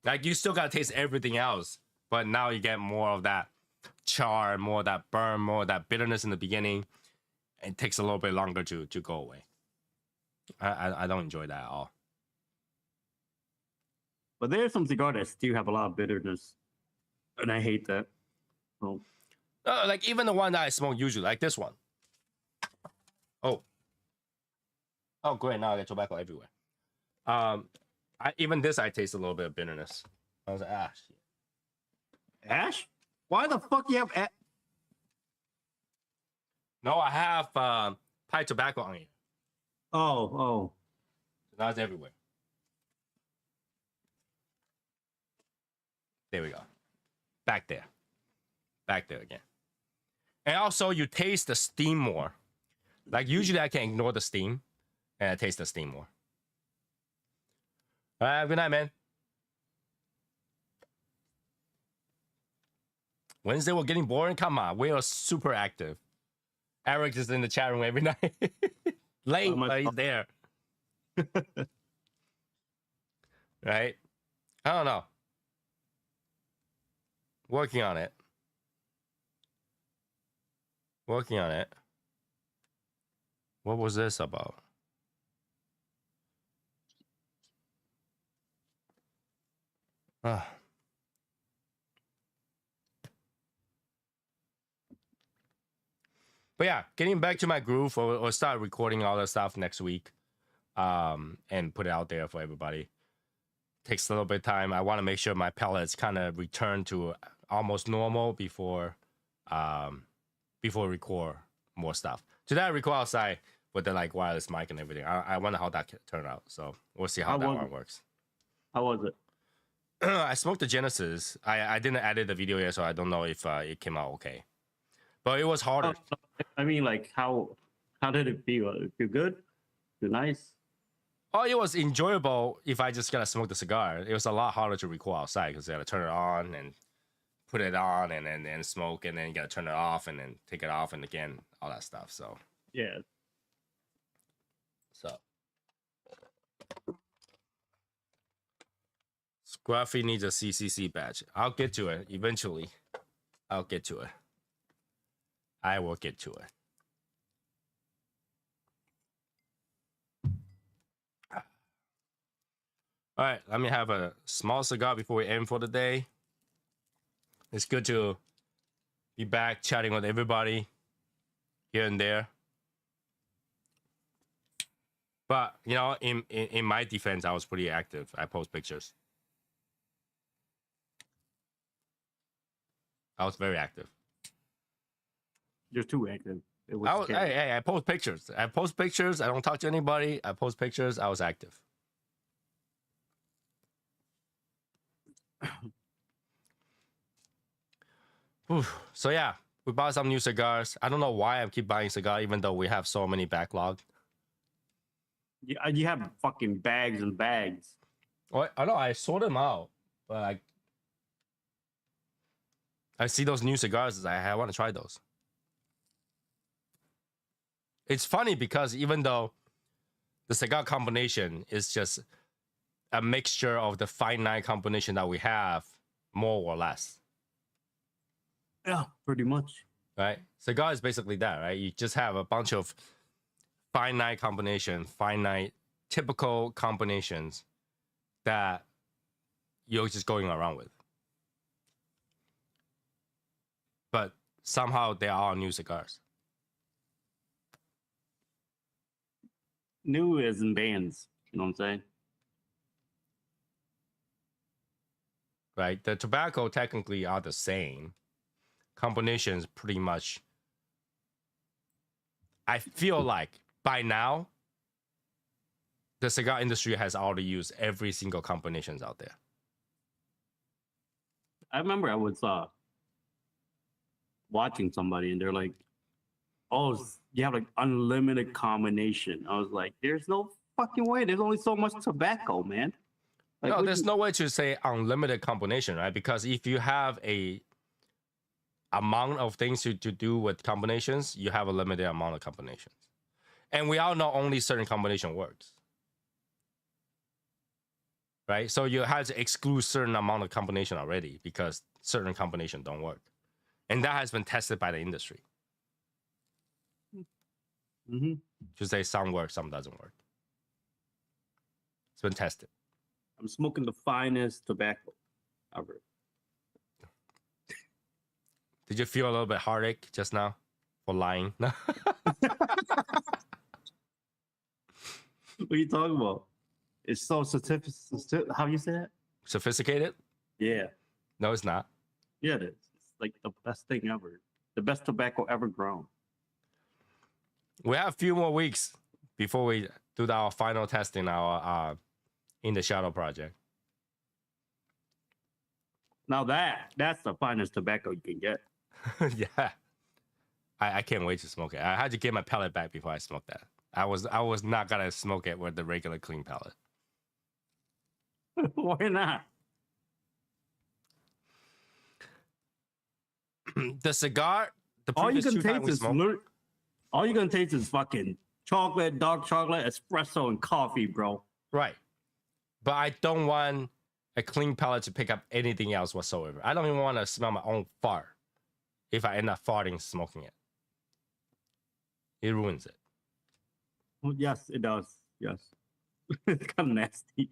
Like you still gotta taste everything else, but now you get more of that char, more of that burn, more of that bitterness in the beginning. It takes a little bit longer to go away. I don't enjoy that at all. But there's some cigars that still have a lot of bitterness, and I hate that. So. Like even the one that I smoke usually, like this one. Oh, great! Now I get tobacco everywhere. Even this I taste a little bit of bitterness. I was like, shit. Ash? Why the fuck you have ash? No, I have pipe tobacco on here. Oh. So now it's everywhere. There we go. Back there again. And also, you taste the steam more. Like usually, I can ignore the steam, and I taste the steam more. All right, good night, man. Wednesday, we're getting boring. Come on, we are super active. Eric is in the chat room every night. Late, but he's there. Right? I don't know. Working on it. What was this about? Ah. But yeah, getting back to my groove, or start recording all that stuff next week, and put it out there for everybody. Takes a little bit of time. I want to make sure my pellets kind of return to almost normal before record more stuff. Today I record outside with the like wireless mic and everything. I wonder how that can turn out. So we'll see how that one works. How was it? I smoked the Genesis. I didn't edit the video yet, so I don't know if it came out okay. But it was harder. I mean, like how did it feel? It feel good? Feel nice? Oh, it was enjoyable if I just gotta smoke the cigar. It was a lot harder to record outside because you gotta turn it on and put it on and then smoke, and then you gotta turn it off and then take it off and again, all that stuff. So yeah. So Scruffy needs a CCC badge. I'll get to it eventually. I'll get to it. I will get to it. All right, let me have a small cigar before we end for the day. It's good to be back chatting with everybody here and there. But, you know, in my defense, I was pretty active. I post pictures. I was very active. You're too active. I post pictures. I post pictures. I don't talk to anybody. I post pictures. I was active. So yeah, we bought some new cigars. I don't know why I keep buying cigars, even though we have so many backlog. Yeah, you have fucking bags and bags. Oh, I know. I sort them out, but I see those new cigars. I want to try those. It's funny because even though the cigar combination is just a mixture of the finite combination that we have, more or less. Yeah, pretty much. Right? Cigar is basically that, right? You just have a bunch of finite typical combinations that you're just going around with. But somehow they are all new cigars. New as in bands, you know what I'm saying? Right? The tobacco technically are the same. Combinations pretty much. I feel like by now, the cigar industry has already used every single combinations out there. I remember I was watching somebody and they're like, "Oh, you have like unlimited combination." I was like, "There's no fucking way. There's only so much tobacco, man." Like, no, there's no way to say unlimited combination, right? Because if you have a amount of things to do with combinations, you have a limited amount of combinations. And we all know only certain combination works. Right? So you have to exclude certain amount of combination already because certain combination don't work. And that has been tested by the industry. Mm-hmm. To say some work, some doesn't work. It's been tested. I'm smoking the finest tobacco ever. Did you feel a little bit heartache just now for lying? What are you talking about? It's so sophisticated. How you say that? Sophisticated? Yeah. No, it's not. Yeah, it is. It's like the best thing ever. The best tobacco ever grown. We have a few more weeks before we do our final testing, our In the Shadow project. Now that's the finest tobacco you can get. Yeah. I can't wait to smoke it. I had to get my pellet back before I smoked that. I was not gonna smoke it with the regular clean pellet. Why not? The cigar, the All you previous can two times taste we is smoked, all you can taste is fucking chocolate, dark chocolate, espresso, and coffee, bro. right. But I don't want a clean pellet to pick up anything else whatsoever. I don't even want to smell my own fart if I end up farting smoking it. It ruins it. Oh, yes, it does. Yes. It's kind of nasty.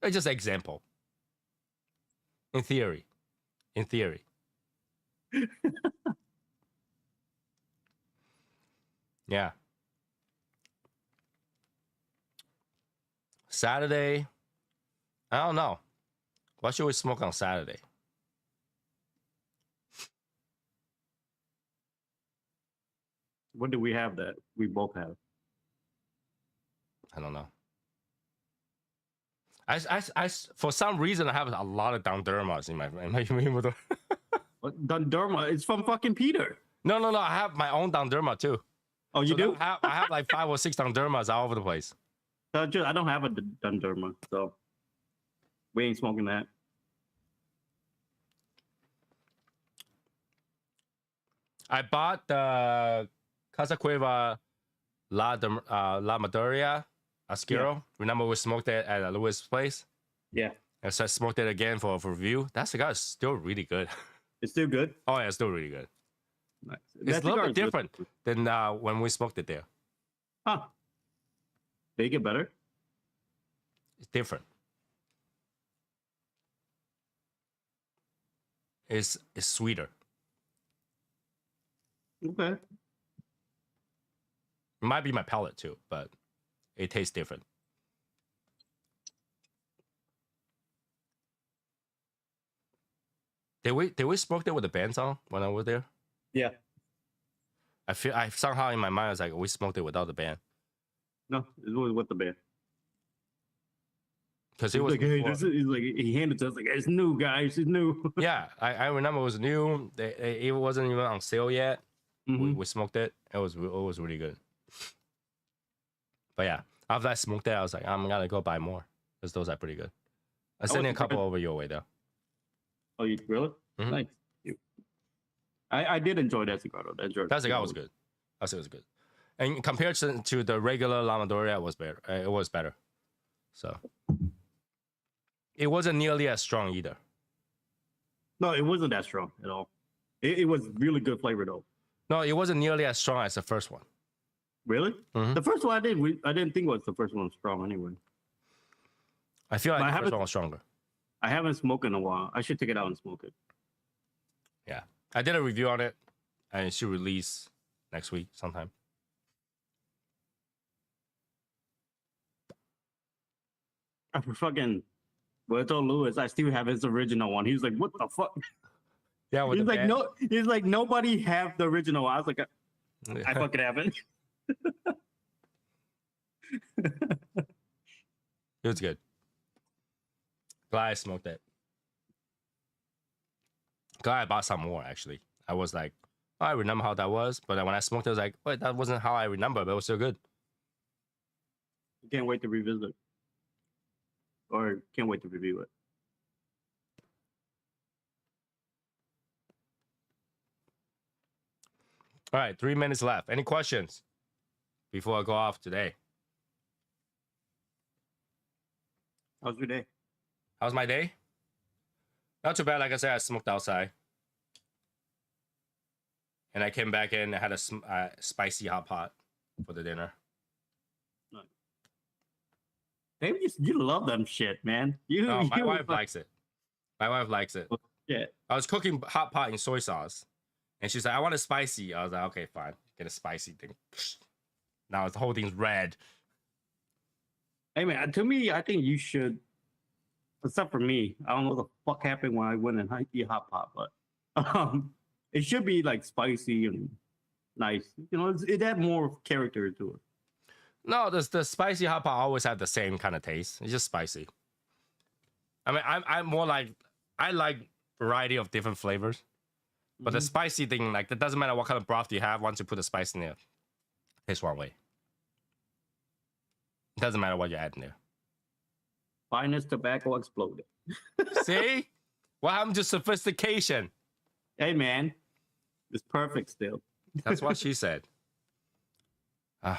It's just example. In theory. In theory. Yeah. Saturday. I don't know. What should we smoke on Saturday? What do we have that we both have? I don't know. For some reason, I have a lot of Downdermas in my humidor. What? Dundurma? It's from fucking Peter. No. I have my own Downderma too. Oh, you So do? I have like 5 or 6 Downdermas all over the place. I don't have a Dundurma, so we ain't smoking that. I bought the Casa Cueva La Madoria Asquero. Yeah. Remember we smoked it at Louis' place? Yeah, And so I smoked it again for review. That cigar is still really good. it's still good. Oh yeah, it's still really good. Nice. It's a little bit different than when we smoked it there. Huh? They get better. It's different. It's sweeter. Okay. It might be my palate too, but it tastes different. Did we smoke that with the band song when I was there? Yeah. I somehow in my mind I was like we smoked it without the band No, it was with the band. because He it was like, hey, before- this is like he handed to us like it's new, guys. It's new. yeah. I remember it was new. It wasn't even on sale yet. Mhm. We smoked it. It was really good. But yeah, after I smoked it, I was like I'm gonna go buy more because those are pretty good. I sent was a couple surprised. over your way though. Oh, you really? Mhm. Nice. I did enjoy that cigar though. That cigar was good. That cigar was good. And compared to the regular La Madoria, it was better. It was better. So it wasn't nearly as strong either. No, it wasn't that strong at all. It was really good flavor though. No, it wasn't nearly as strong as the first one. Really? Mhm. The first one I didn't think was the first one was strong anyway. I feel But I like the first haven't- one was stronger. I haven't smoked in a while. I should take it out and smoke it. Yeah, I did a review on it, and it should release next week sometime. I fucking well, I told Lewis I still have his original one. He was like, "What the fuck?" Yeah, with He's the like, band. "No," he's like, "Nobody have the original one." I was like, "I fucking haven't." It was good. Glad I smoked it. Glad I bought some more actually. I was like, oh, I remember how that was, but when I smoked it, I was like, wait, that wasn't how I remember, but it was still good. Can't wait to revisit, or can't wait to review it. All right, 3 minutes left. Any questions before I go off today? How's your day? How's my day? Not too bad. Like I said, I smoked outside. And I came back in and had a spicy hot pot for the dinner. Maybe you love them shit, man. No, my you wife likes it. My wife likes it. Yeah. I was cooking hot pot in soy sauce. And she's like, I want it spicy. I was like, okay, fine. Get a spicy thing. Now the whole thing's red. Hey man, to me, I think you should. Except for me, I don't know what the fuck happened when I went and eat hot pot, but it should be like spicy and nice. You know, it had more character to it. No, the spicy hot pot always have the same kind of taste. It's just spicy. I mean, I'm more like I like variety of different flavors, but the spicy thing, like, it doesn't matter what kind of broth you have. Once you put the spice in there, it tastes one way. It doesn't matter what you add in there. Finest tobacco exploded. See, what happened to sophistication? Hey man, it's perfect still. That's what she said. All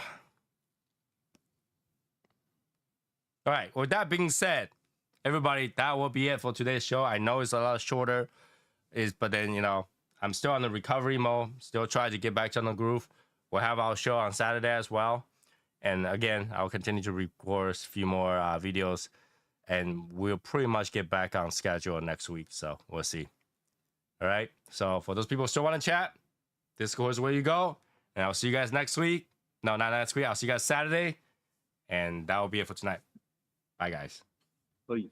right. With that being said, everybody, that will be it for today's show. I know it's a lot shorter, but then, you know, I'm still on the recovery mode. Still trying to get back on the groove. We'll have our show on Saturday as well. And again, I'll continue to record a few more videos, and we'll pretty much get back on schedule next week. So we'll see. All right. So for those people who still want to chat, Discord is where you go. And I'll see you guys next week. No, not next week. I'll see you guys Saturday. And that will be it for tonight. Bye, guys. Please.